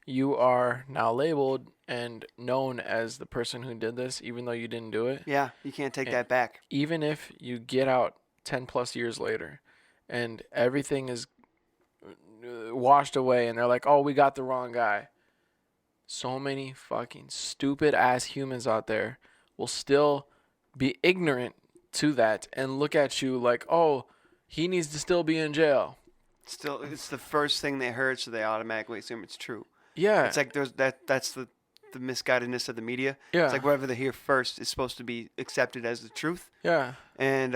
you are now labeled and known as the person who did this, even though you didn't do it. Yeah, you can't take And that back. Even if you get out 10 plus years later and everything is washed away and they're like, oh, we got the wrong guy. So many fucking stupid ass humans out there will still be ignorant to that and look at you like, oh, he needs to still be in jail. Still, it's the first thing they heard, so they automatically assume it's true. Yeah. It's like that's the misguidedness of the media. Yeah. It's like whatever they hear first is supposed to be accepted as the truth. Yeah. And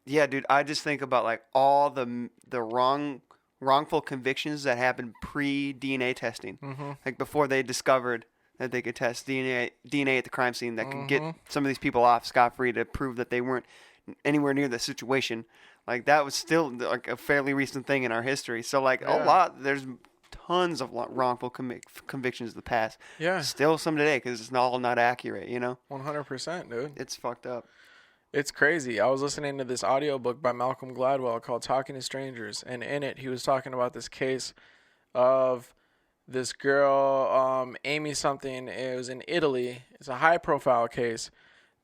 yeah, dude, I just think about like all the wrongful convictions that happened pre-DNA testing. Mm-hmm. Like before they discovered that they could test DNA at the crime scene that could get Mm-hmm. some of these people off scot-free to prove that they weren't anywhere near the situation. Like that was still like a fairly recent thing in our history. So like there's tons of wrongful convictions of the past. Yeah. Still some today because it's all not accurate, 100%, dude. It's fucked up. It's crazy. I was listening to this audiobook by Malcolm Gladwell called Talking to Strangers, and in it he was talking about this case of this girl, Amy something. It was in Italy. It's a high profile case.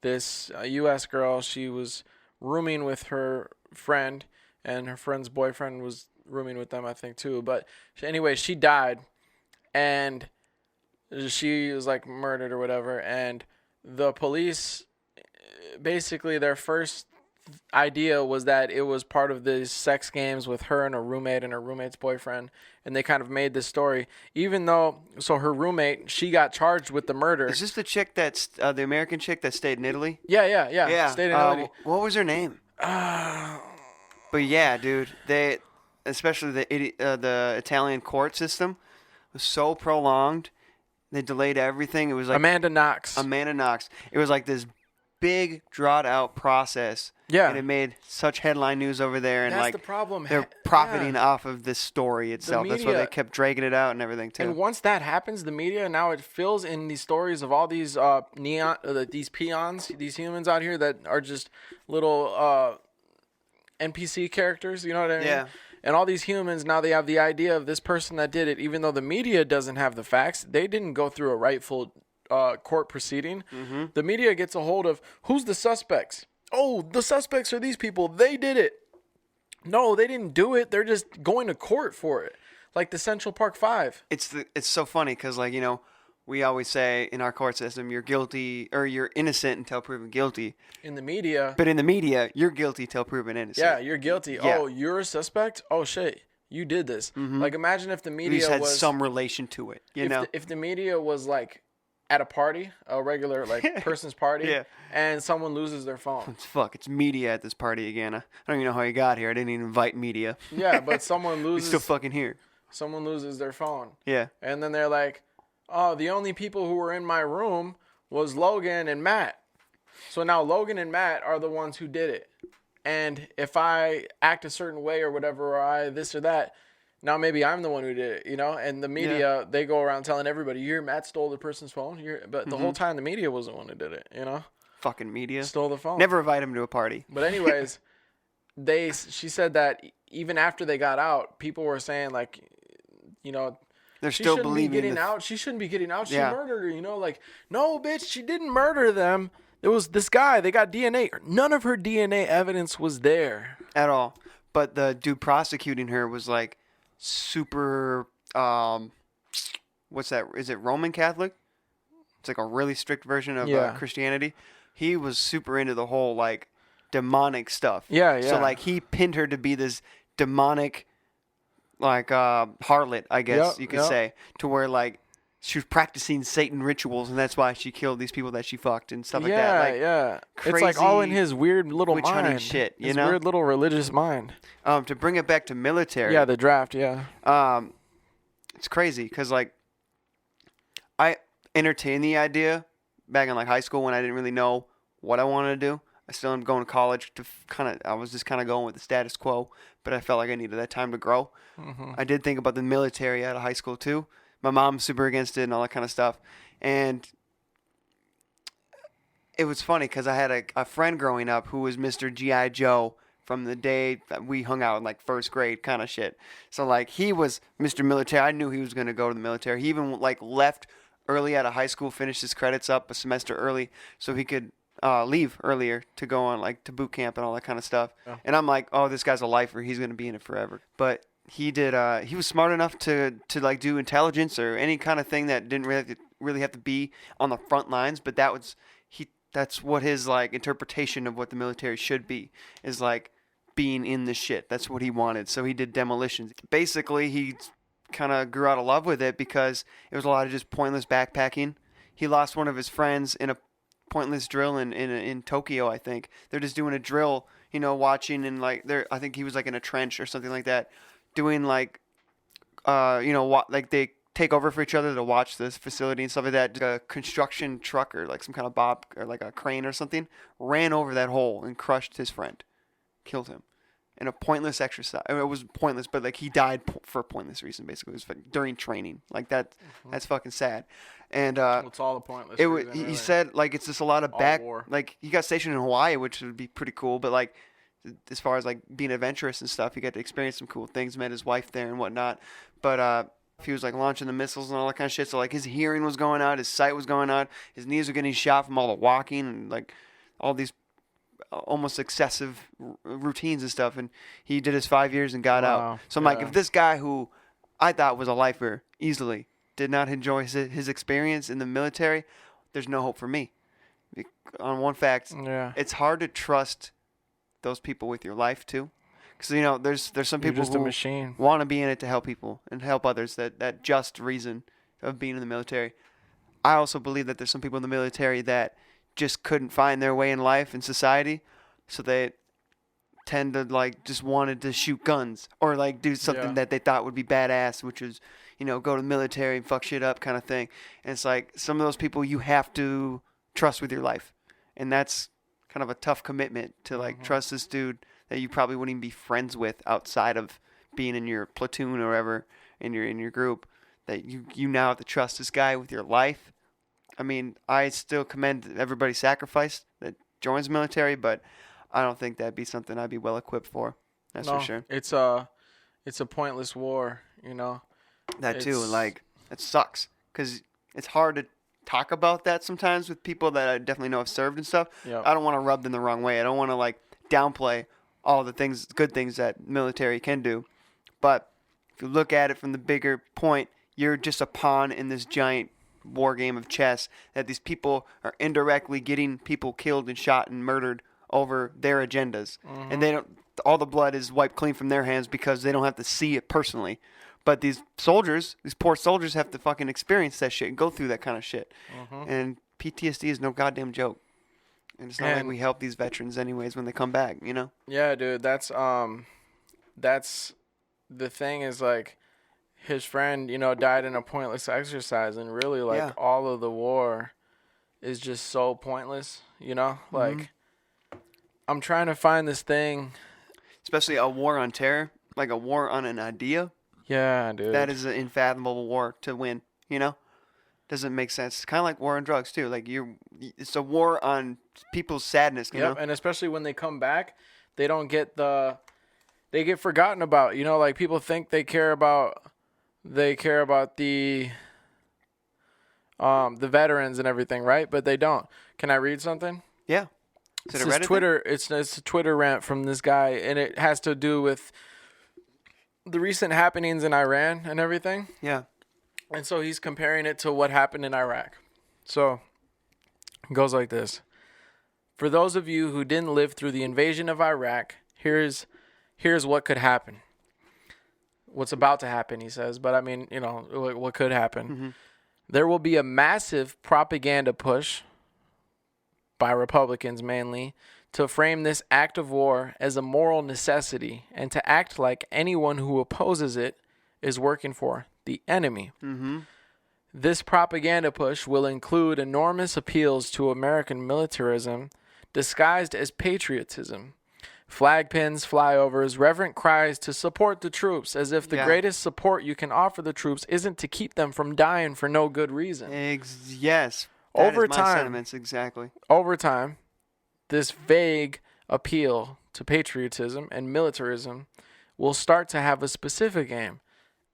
This U.S. girl, she was rooming with her friend, and her friend's boyfriend was rooming with them, I think, too. But anyway, she died, and she was like murdered or whatever, and the police, basically their first idea was that it was part of these sex games with her and her roommate and her roommate's boyfriend, and they kind of made this story, even though, so her roommate, she got charged with the murder. Is this the chick that's the American chick that stayed in Italy? Yeah. Stayed in Italy. What was her name? But yeah, dude, they, especially the Italian court system, was so prolonged. They delayed everything. It was like Amanda Knox. It was like this big, drawn-out process. Yeah. And it made such headline news over there. And that's like the problem. they're profiting off of this story itself. That's why they kept dragging it out and everything too. And once that happens, the media now it fills in these stories of all these these peons, these humans out here that are just little NPC characters. You know what I mean? Yeah. And all these humans, now they have the idea of this person that did it, even though the media doesn't have the facts. They didn't go through a rightful court proceeding. Mm-hmm. The media gets a hold of who's the suspects. Oh, the suspects are these people. They did it. No, they didn't do it. They're just going to court for it, like the Central Park Five. It's so funny because like we always say in our court system you're guilty or you're innocent until proven guilty. In the media. But in the media, you're guilty till proven innocent. Yeah, you're guilty. Yeah. Oh, you're a suspect? Oh, shit. You did this. Mm-hmm. Like, imagine if the You media just had was... some relation to it, If the media was, like, at a party, a regular, like, person's party, Yeah. and someone loses their phone. It's media at this party again. I don't even know how you got here. I didn't even invite media. Yeah, but someone loses... You're still fucking here. Someone loses their phone. Yeah. And then they're like, oh, the only people who were in my room was Logan and Matt. So now Logan and Matt are the ones who did it. And if I act a certain way or whatever, or I this or that, now maybe I'm the one who did it, And the media, they go around telling everybody, Matt stole the person's phone. But the whole time the media was the one who did it, Fucking media. Stole the phone. Never invite him to a party. But anyways, she said that even after they got out, people were saying like, they're still believing be getting out. She shouldn't be getting out. She murdered her, like, no, bitch, she didn't murder them. It was this guy. They got DNA. None of her DNA evidence was there. At all. But the dude prosecuting her was like super, what's that? Is it Roman Catholic? It's like a really strict version of Christianity. He was super into the whole like demonic stuff. Yeah. So like he pinned her to be this demonic like harlot, I guess you could say, to where like she was practicing Satan rituals, and that's why she killed these people that she fucked and stuff like that. Like, it's like all in his weird little witch mind. hunting shit, his weird little religious mind. To bring it back to military. Yeah, the draft. Yeah. It's crazy because like I entertained the idea back in like high school when I didn't really know what I wanted to do. I still am going to college to I was just kind of going with the status quo, but I felt like I needed that time to grow. Mm-hmm. I did think about the military out of high school too. My mom's super against it and all that kind of stuff. And it was funny because I had a friend growing up who was Mr. G.I. Joe from the day that we hung out in like first grade kind of shit. So like he was Mr. Military. I knew he was going to go to the military. He even like left early out of high school, finished his credits up a semester early so he could leave earlier to go on like to boot camp and all that kind of stuff. Yeah. And I'm like, oh, this guy's a lifer. He's going to be in it forever. But he did. He was smart enough to like do intelligence or any kind of thing that didn't really have to be on the front lines. But that's what his like interpretation of what the military should be is like being in the shit. That's what he wanted. So he did demolitions. Basically, he kind of grew out of love with it because it was a lot of just pointless backpacking. He lost one of his friends in a pointless drill in Tokyo, I think. They're just doing a drill, watching and like I think he was like in a trench or something like that, doing like like they take over for each other to watch this facility and stuff like that. A construction truck or like some kind of bob or like a crane or something ran over that hole and crushed his friend, killed him, in a pointless exercise. I mean, it was pointless, but like he died for a pointless reason. Basically, it was like, during training. Like that, that's fucking sad. And it's all the pointless. Reason, he said like it's just a lot of war. Like he got stationed in Hawaii, which would be pretty cool. But like as far as like being adventurous and stuff, he got to experience some cool things. Met his wife there and whatnot. But he was like launching the missiles and all that kind of shit. So like his hearing was going out, his sight was going out, his knees were getting shot from all the walking and like all these almost excessive routines and stuff. And he did his 5 years and got out. So I'm like, if this guy who I thought was a lifer easily did not enjoy his experience in the military, there's no hope for me. On one fact, it's hard to trust those people with your life too. Because, you know, there's some people who want to be in it to help people and help others, that just reason of being in the military. I also believe that there's some people in the military that just couldn't find their way in life and society, so they tend to, like, just wanted to shoot guns or, like, do something that they thought would be badass, which was, you know, go to the military and fuck shit up kind of thing. And it's like some of those people you have to trust with your life. And that's kind of a tough commitment to, like, trust this dude that you probably wouldn't even be friends with outside of being in your platoon or whatever, in your group, that you now have to trust this guy with your life. I mean, I still commend everybody's sacrifice that joins the military, but I don't think that'd be something I'd be well equipped for. That's for sure. It's a pointless war, you know. That too, like, it sucks because it's hard to talk about that sometimes with people that I definitely know have served and stuff. Yep. I don't want to rub them the wrong way. I don't want to, like, downplay all the good things that military can do. But if you look at it from the bigger point, you're just a pawn in this giant war game of chess, that these people are indirectly getting people killed and shot and murdered over their agendas. And they don't, all the blood is wiped clean from their hands because they don't have to see it personally. But these soldiers, these poor soldiers, have to fucking experience that shit and go through that kind of shit. And PTSD is no goddamn joke. And it's not like we help these veterans anyways when they come back, you know? Yeah, dude, that's the thing is, like, his friend, you know, died in a pointless exercise, and really, like, all of the war is just so pointless, you know? Like, I'm trying to find this thing. Especially a war on terror, like a war on an idea. Yeah, dude. That is an unfathomable war to win, you know? Doesn't make sense. It's kind of like war on drugs too. Like it's a war on people's sadness, you know? And especially when they come back, they don't get they get forgotten about, you know, like people think they care about the veterans and everything, right? But they don't. Can I read something? Yeah. It's a Twitter. It's a Twitter rant from this guy, and it has to do with the recent happenings in Iran and everything. Yeah. And so he's comparing it to what happened in Iraq. So it goes like this. For those of you who didn't live through the invasion of Iraq, here's what could happen. What's about to happen, he says. But I mean, you know, what could happen. There will be a massive propaganda push by Republicans mainly to frame this act of war as a moral necessity and to act like anyone who opposes it is working for the enemy. This propaganda push will include enormous appeals to American militarism disguised as patriotism, flag pins, flyovers, reverent cries to support the troops, as if the greatest support you can offer the troops isn't to keep them from dying for no good reason. Yes. That over is my time, sentiments, exactly. Over time, this vague appeal to patriotism and militarism will start to have a specific aim: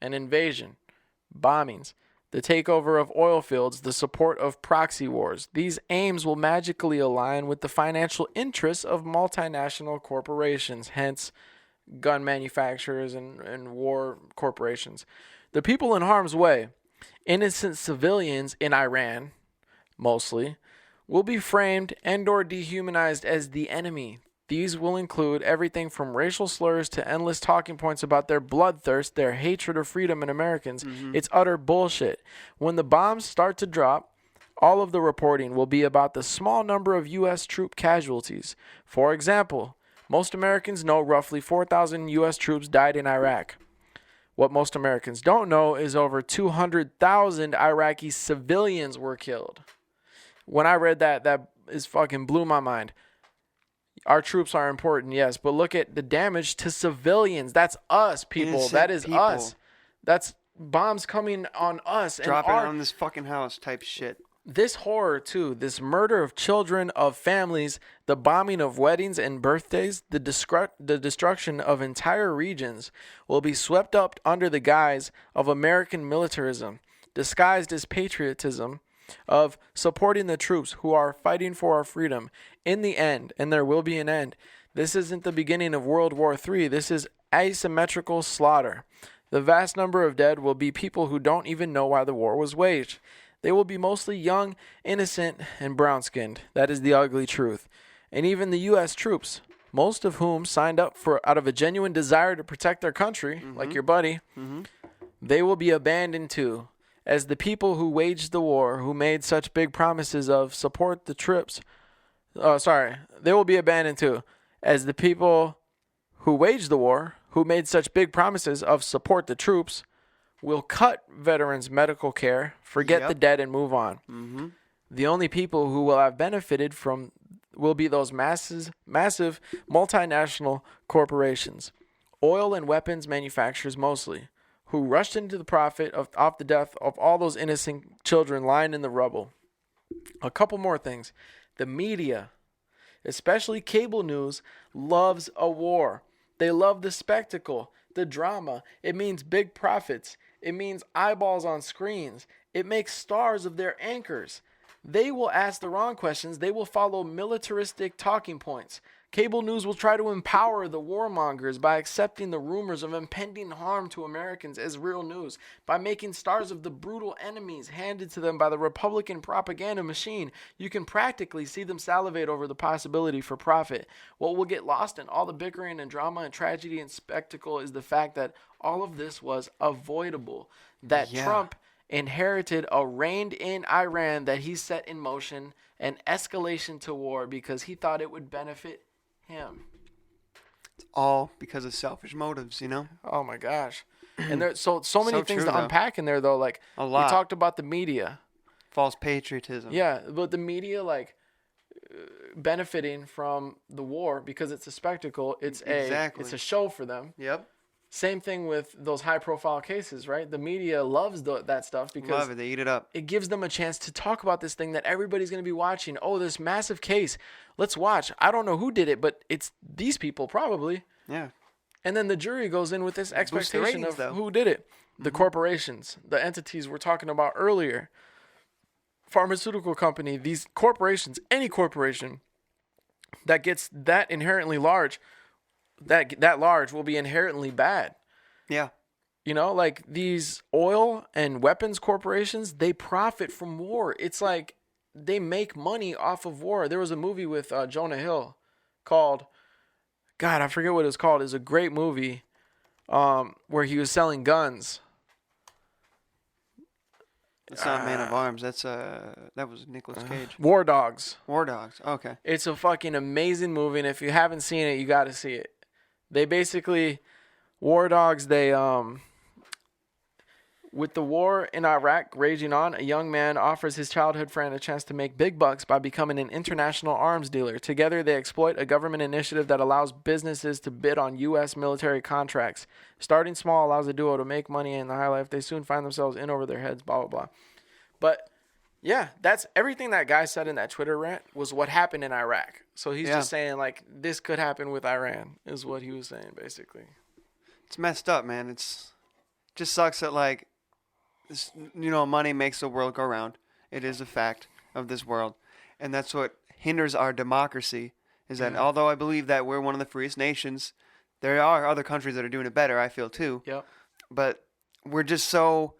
an invasion, bombings, the takeover of oil fields, the support of proxy wars. These aims will magically align with the financial interests of multinational corporations, hence gun manufacturers and war corporations. The people in harm's way, innocent civilians in Iran, mostly, will be framed and or dehumanized as the enemy. These will include everything from racial slurs to endless talking points about their bloodthirst, their hatred of freedom and Americans. It's utter bullshit. When the bombs start to drop, all of the reporting will be about the small number of U.S. troop casualties. For example, most Americans know roughly 4,000 U.S. troops died in Iraq. What most Americans don't know is over 200,000 Iraqi civilians were killed. When I read that, that is fucking blew my mind. Our troops are important, yes, but look at the damage to civilians. That's us, people. Innocent that is people. us. That's bombs coming on us. Dropping and on this fucking house type shit. This horror, too, this murder of children, of families, the bombing of weddings and birthdays, the destruction of entire regions will be swept up under the guise of American militarism, disguised as patriotism, of supporting the troops who are fighting for our freedom. In the end, and there will be an end, this isn't the beginning of World War III. This is asymmetrical slaughter. The vast number of dead will be people who don't even know why the war was waged. They will be mostly young, innocent, and brown-skinned. That is the ugly truth. And even the U.S. troops, most of whom signed up out of a genuine desire to protect their country, like your buddy, they will be abandoned too. As the people who waged the war, who made such big promises of support the troops, they will be abandoned too. As the people who waged the war, who made such big promises of support the troops, will cut veterans' medical care, forget the dead, and move on. The only people who will have benefited from will be those massive multinational corporations, oil and weapons manufacturers mostly, who rushed into the profit off the death of all those innocent children lying in the rubble. A couple more things. The media, especially cable news, loves a war. They love the spectacle, the drama. It means big profits. It means eyeballs on screens. It makes stars of their anchors. They will ask the wrong questions. They will follow militaristic talking points. Cable news will try to empower the warmongers by accepting the rumors of impending harm to Americans as real news, by making stars of the brutal enemies handed to them by the Republican propaganda machine. You can practically see them salivate over the possibility for profit. What will get lost in all the bickering and drama and tragedy and spectacle is the fact that all of this was avoidable. That Trump inherited a reigned-in Iran that he set in motion, an escalation to war because he thought it would benefit him. It's all because of selfish motives, you know? Oh my gosh. And there's so many things true, to unpack in there though. Like a lot. We talked about the media. False patriotism. Yeah, but the media benefiting from the war because it's a spectacle. It's a show for them. Yep. Same thing with those high-profile cases, right? The media loves that stuff because they eat it up. It gives them a chance to talk about this thing that everybody's going to be watching. Oh, this massive case. Let's watch. I don't know who did it, but it's these people probably. Yeah. And then the jury goes in with this expectation ratings, of who did it. The corporations, the entities we're talking about earlier. Pharmaceutical company, these corporations, any corporation that gets that inherently large, that large will be inherently bad. Yeah. You know, like these oil and weapons corporations, they profit from war. It's like they make money off of war. There was a movie with Jonah Hill called, God, I forget what it was called. It was a great movie where he was selling guns. It's not Man of Arms. That was Nicolas Cage. War Dogs. War Dogs. Okay. It's a fucking amazing movie, and if you haven't seen it, you got to see it. They basically, War Dogs, with the war in Iraq raging on, a young man offers his childhood friend a chance to make big bucks by becoming an international arms dealer. Together, they exploit a government initiative that allows businesses to bid on U.S. military contracts. Starting small allows the duo to make money in the high life. They soon find themselves in over their heads, blah, blah, blah. But, yeah, that's everything that guy said in that Twitter rant was what happened in Iraq. So he's just saying, like, this could happen with Iran is what he was saying, basically. It's messed up, man. It's just sucks that, like, this, money makes the world go round. It is a fact of this world. And that's what hinders our democracy, is that although I believe that we're one of the freest nations, there are other countries that are doing it better, I feel, too. Yep. But we're just so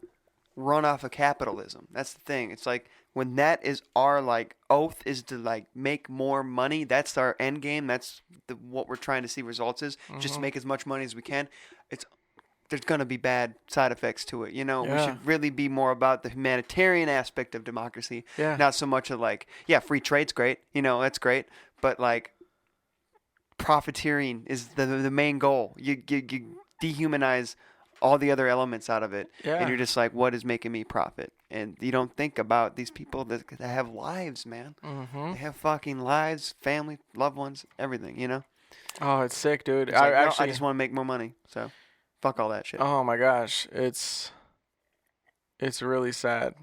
run off of capitalism. That's the thing. It's like when that is our oath is to make more money. That's our end game. That's what we're trying to see results is just to make as much money as we can. There's gonna be bad side effects to it. We should really be more about the humanitarian aspect of democracy. Yeah. Not so much of free trade's great. That's great, but profiteering is the main goal. You dehumanize all the other elements out of it. Yeah. And you're just like, what is making me profit? And you don't think about these people that have lives, man. Mm-hmm. They have fucking lives, family, loved ones, everything, you know? Oh, it's sick, dude. It's like, I I just want to make more money. So fuck all that shit. Oh my gosh, it's really sad.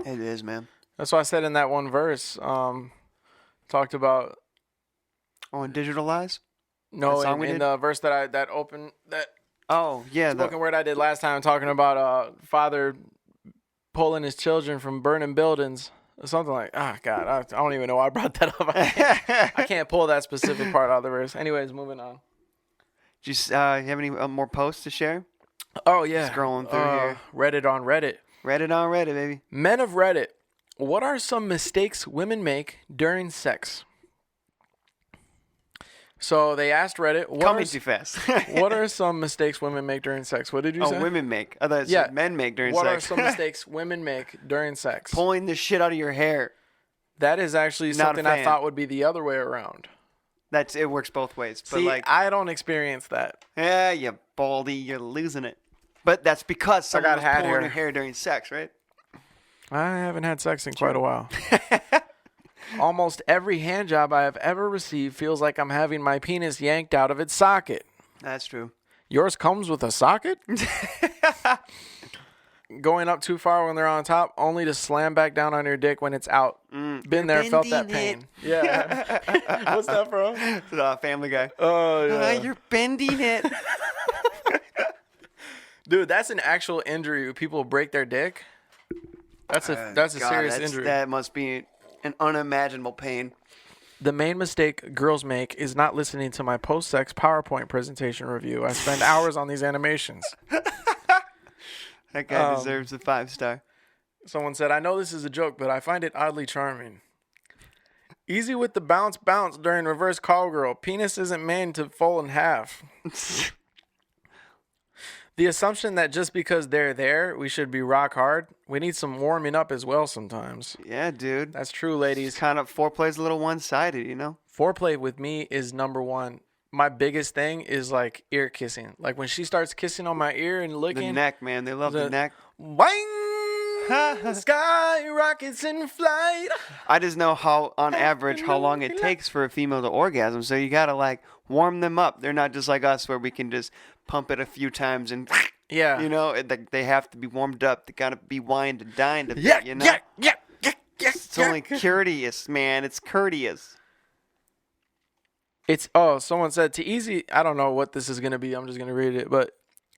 It is, man. That's why I said in that one verse, talked about. Oh, and Digital Lies? No, That song we in did? the verse that opened that Oh, yeah. spoken word I did last time, talking about father pulling his children from burning buildings. Or something like, God, I don't even know why I brought that up. I can't pull that specific part out of the verse. Anyways, moving on. Do you have any more posts to share? Oh, yeah. Scrolling through here. Reddit on Reddit. Reddit on Reddit, baby. Men of Reddit, what are some mistakes women make during sex? So they asked Reddit, Coming too fast. what are some mistakes women make during sex? What did you say? Oh, women make. I thought it said men make during what sex. are some mistakes women make during sex? Pulling the shit out of your hair. That is actually Not a something I fan. thought would be the other way around. It works both ways. But See, like, I don't experience that. yeah, you baldy, you're losing it. But that's because someone got was hat pulling hair. your hair during sex, right? I haven't had sex in quite a while. Almost every hand job I have ever received feels like I'm having my penis yanked out of its socket. That's true. Yours comes with a socket? Going up too far when they're on top, only to slam back down on your dick when it's out. Been there, felt that pain. Yeah. What's that, bro? Family Guy. Oh, yeah. You're bending it. Dude, that's an actual injury. People break their dick. That's a God, serious injury. That must be an unimaginable pain. The main mistake girls make is not listening to my post-sex PowerPoint presentation review. I spend hours on these animations. That guy deserves a 5-star. Someone said, I know this is a joke, but I find it oddly charming. Easy with the bounce during reverse cowgirl. Penis isn't made to fold in half. The assumption that just because they're there, we should be rock hard. We need some warming up as well sometimes. Yeah, dude. That's true, ladies. Kind of foreplay's a little one-sided, you know? Foreplay with me is number one. My biggest thing is like ear kissing. Like when she starts kissing on my ear and licking. The neck, man. They love the neck. Bang! Sky rockets in flight. I just know on average, how long it takes for a female to orgasm. So you got to like warm them up. They're not just like us where we can just pump it a few times and, Yeah. you know, they have to be warmed up. They got to be wined and dined a bit, Yeah, you know? yeah. It's only courteous, man. It's courteous. Someone said to easy. I don't know what this is going to be. I'm just going to read it. But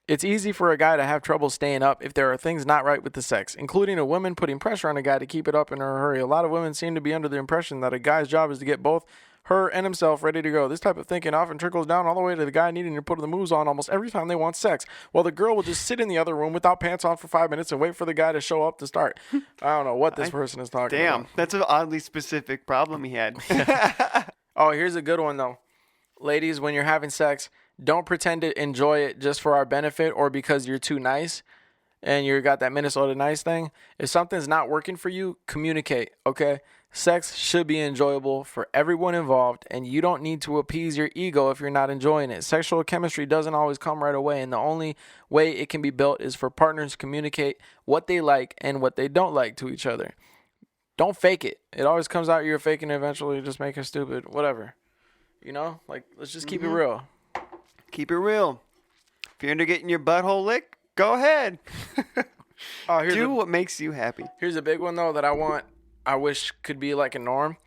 it's easy for a guy to have trouble staying up if there are things not right with the sex, including a woman putting pressure on a guy to keep it up in a hurry. A lot of women seem to be under the impression that a guy's job is to get both her and himself ready to go. This type of thinking often trickles down all the way to the guy needing to put the moves on almost every time they want sex, while the girl will just sit in the other room without pants on for 5 minutes and wait for the guy to show up to start. I don't know what this person is talking about. Damn, that's an oddly specific problem he had. Oh, here's a good one, though. Ladies, when you're having sex, don't pretend to enjoy it just for our benefit or because you're too nice and you got that Minnesota nice thing. If something's not working for you, communicate, okay? Sex should be enjoyable for everyone involved, and you don't need to appease your ego if you're not enjoying it. Sexual chemistry doesn't always come right away, and the only way it can be built is for partners to communicate what they like and what they don't like to each other. Don't fake it. It always comes out you're faking it eventually. Just make it stupid. Whatever. You know? Like, let's just keep it real. Keep it real. If you're into getting your butthole licked, go ahead. Do what makes you happy. Here's a big one, though, that I wish could be like a norm.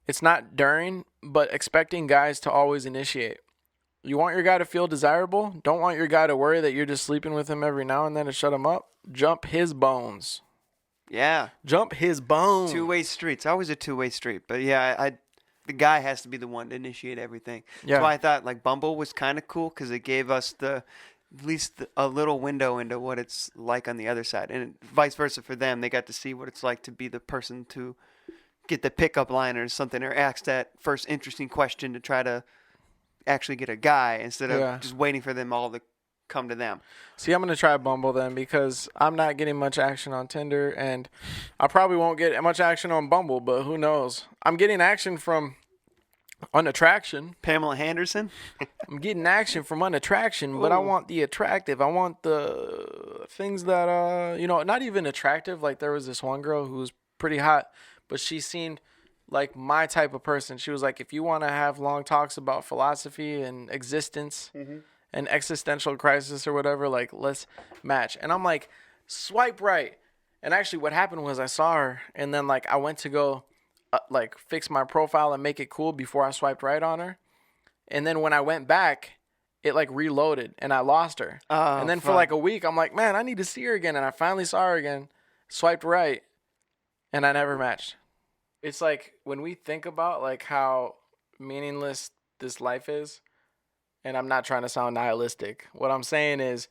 It's not during, but expecting guys to always initiate. You want your guy to feel desirable? Don't want your guy to worry that you're just sleeping with him every now and then to shut him up? Jump his bones. Yeah. Jump his bones. Two-way street. It's always a two-way street. But yeah, the guy has to be the one to initiate everything. Yeah. That's why I thought like Bumble was kind of cool because it gave us at least a little window into what it's like on the other side. And vice versa for them. They got to see what it's like to be the person to get the pickup line or something or ask that first interesting question to try to actually get a guy instead of just waiting for them all to come to them. See, I'm going to try Bumble then because I'm not getting much action on Tinder and I probably won't get much action on Bumble, but who knows? I'm getting action from unattraction. Pamela Henderson. I'm getting action from unattraction, but I want the attractive. I want the things that, not even attractive. Like there was this one girl who was pretty hot, but she seemed like my type of person. She was like, if you want to have long talks about philosophy and existence and existential crisis or whatever, like let's match. And I'm like, swipe right. And actually what happened was I saw her and then like I went to go fix my profile and make it cool before I swiped right on her. And then when I went back, it like reloaded and I lost her. Oh, and then for like a week, I'm like, man, I need to see her again. And I finally saw her again, swiped right, and I never matched. It's like when we think about like how meaningless this life is, and I'm not trying to sound nihilistic. What I'm saying is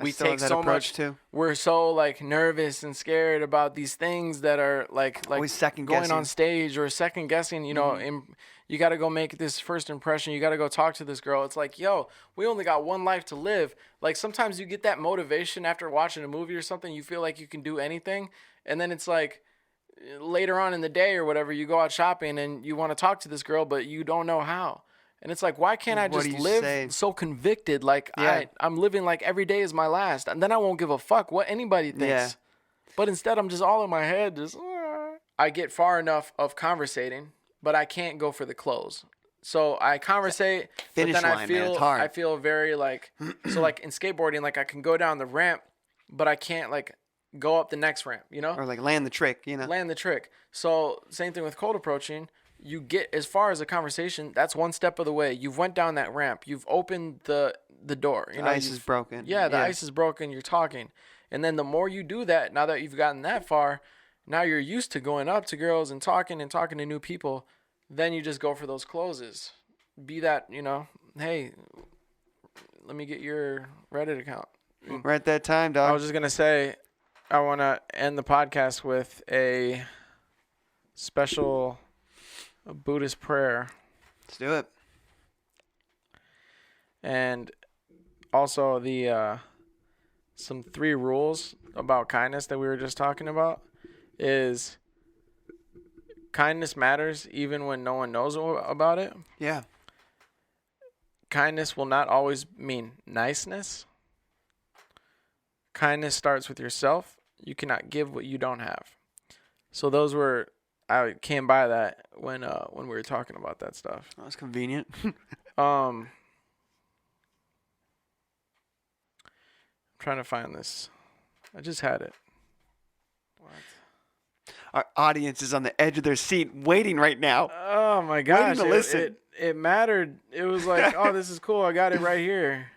we take so much too. We're so like nervous and scared about these things that are like going on stage or second guessing, and you got to go make this first impression. You got to go talk to this girl. It's like, yo, we only got one life to live. Like sometimes you get that motivation after watching a movie or something. You feel like you can do anything. And then it's like, later on in the day or whatever, you go out shopping and you want to talk to this girl, but you don't know how. And it's like, why can't I just live so convicted? Like I'm living like every day is my last, and then I won't give a fuck what anybody thinks. Yeah. But instead, I'm just all in my head. Just I get far enough of conversating, but I can't go for the close. So I conversate, but then I feel very like so like in skateboarding, like I can go down the ramp, but I can't like go up the next ramp, or like land the trick, land the trick. So same thing with cold approaching. You get as far as a conversation, that's one step of the way. You've went down that ramp. You've opened the door. The ice is broken. Yeah, the ice is broken. You're talking. And then the more you do that, now that you've gotten that far, now you're used to going up to girls and talking to new people. Then you just go for those closes. Be that, hey, let me get your Reddit account. Right at that time, dog. I was just going to say, I want to end the podcast with a special Buddhist prayer. Let's do it. And also the some 3 rules about kindness that we were just talking about is kindness matters even when no one knows about it. Yeah. Kindness will not always mean niceness. Kindness starts with yourself. You cannot give what you don't have. So those were, I came by that when we were talking about that stuff. That was convenient. I'm trying to find this. I just had it. What? Our audience is on the edge of their seat waiting right now. Oh my gosh. Waiting to listen. It mattered. It was like, oh, this is cool. I got it right here.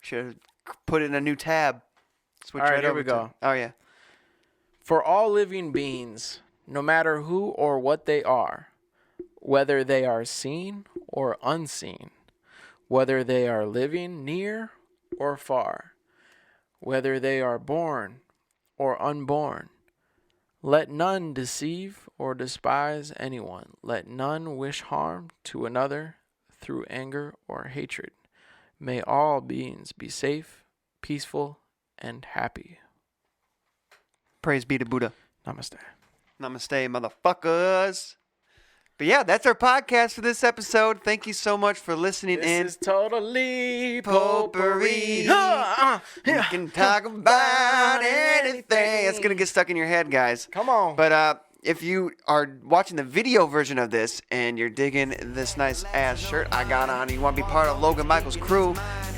Should have put it in a new tab. Switch all right, here we go. Oh, yeah. For all living beings, no matter who or what they are, whether they are seen or unseen, whether they are living near or far, whether they are born or unborn, let none deceive or despise anyone. Let none wish harm to another through anger or hatred. May all beings be safe, peaceful, and happy. Praise be to Buddha. Namaste. Namaste, motherfuckers. But yeah, that's our podcast for this episode. Thank you so much for listening in. This is totally potpourri. We can talk about anything. It's going to get stuck in your head, guys. Come on. But if you are watching the video version of this and you're digging this nice ass shirt I got on and you want to be part of Logan Michaels' crew,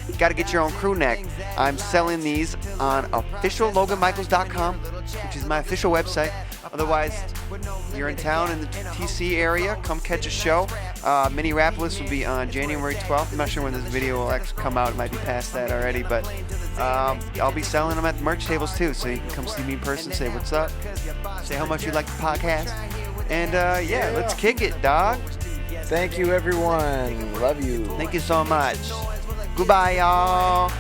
you got to get your own crew neck. I'm selling these on officialloganmichaels.com, which is my official website. Otherwise, you're in town in the TC area, come catch a show. Minneapolis will be on January 12th. I'm not sure when this video will actually come out. It might be past that already, but I'll be selling them at the merch tables too, so you can come see me in person, say what's up, say how much you like the podcast, and yeah, let's kick it, dog. Thank you, everyone. Love you. Thank you so much. Goodbye, y'all.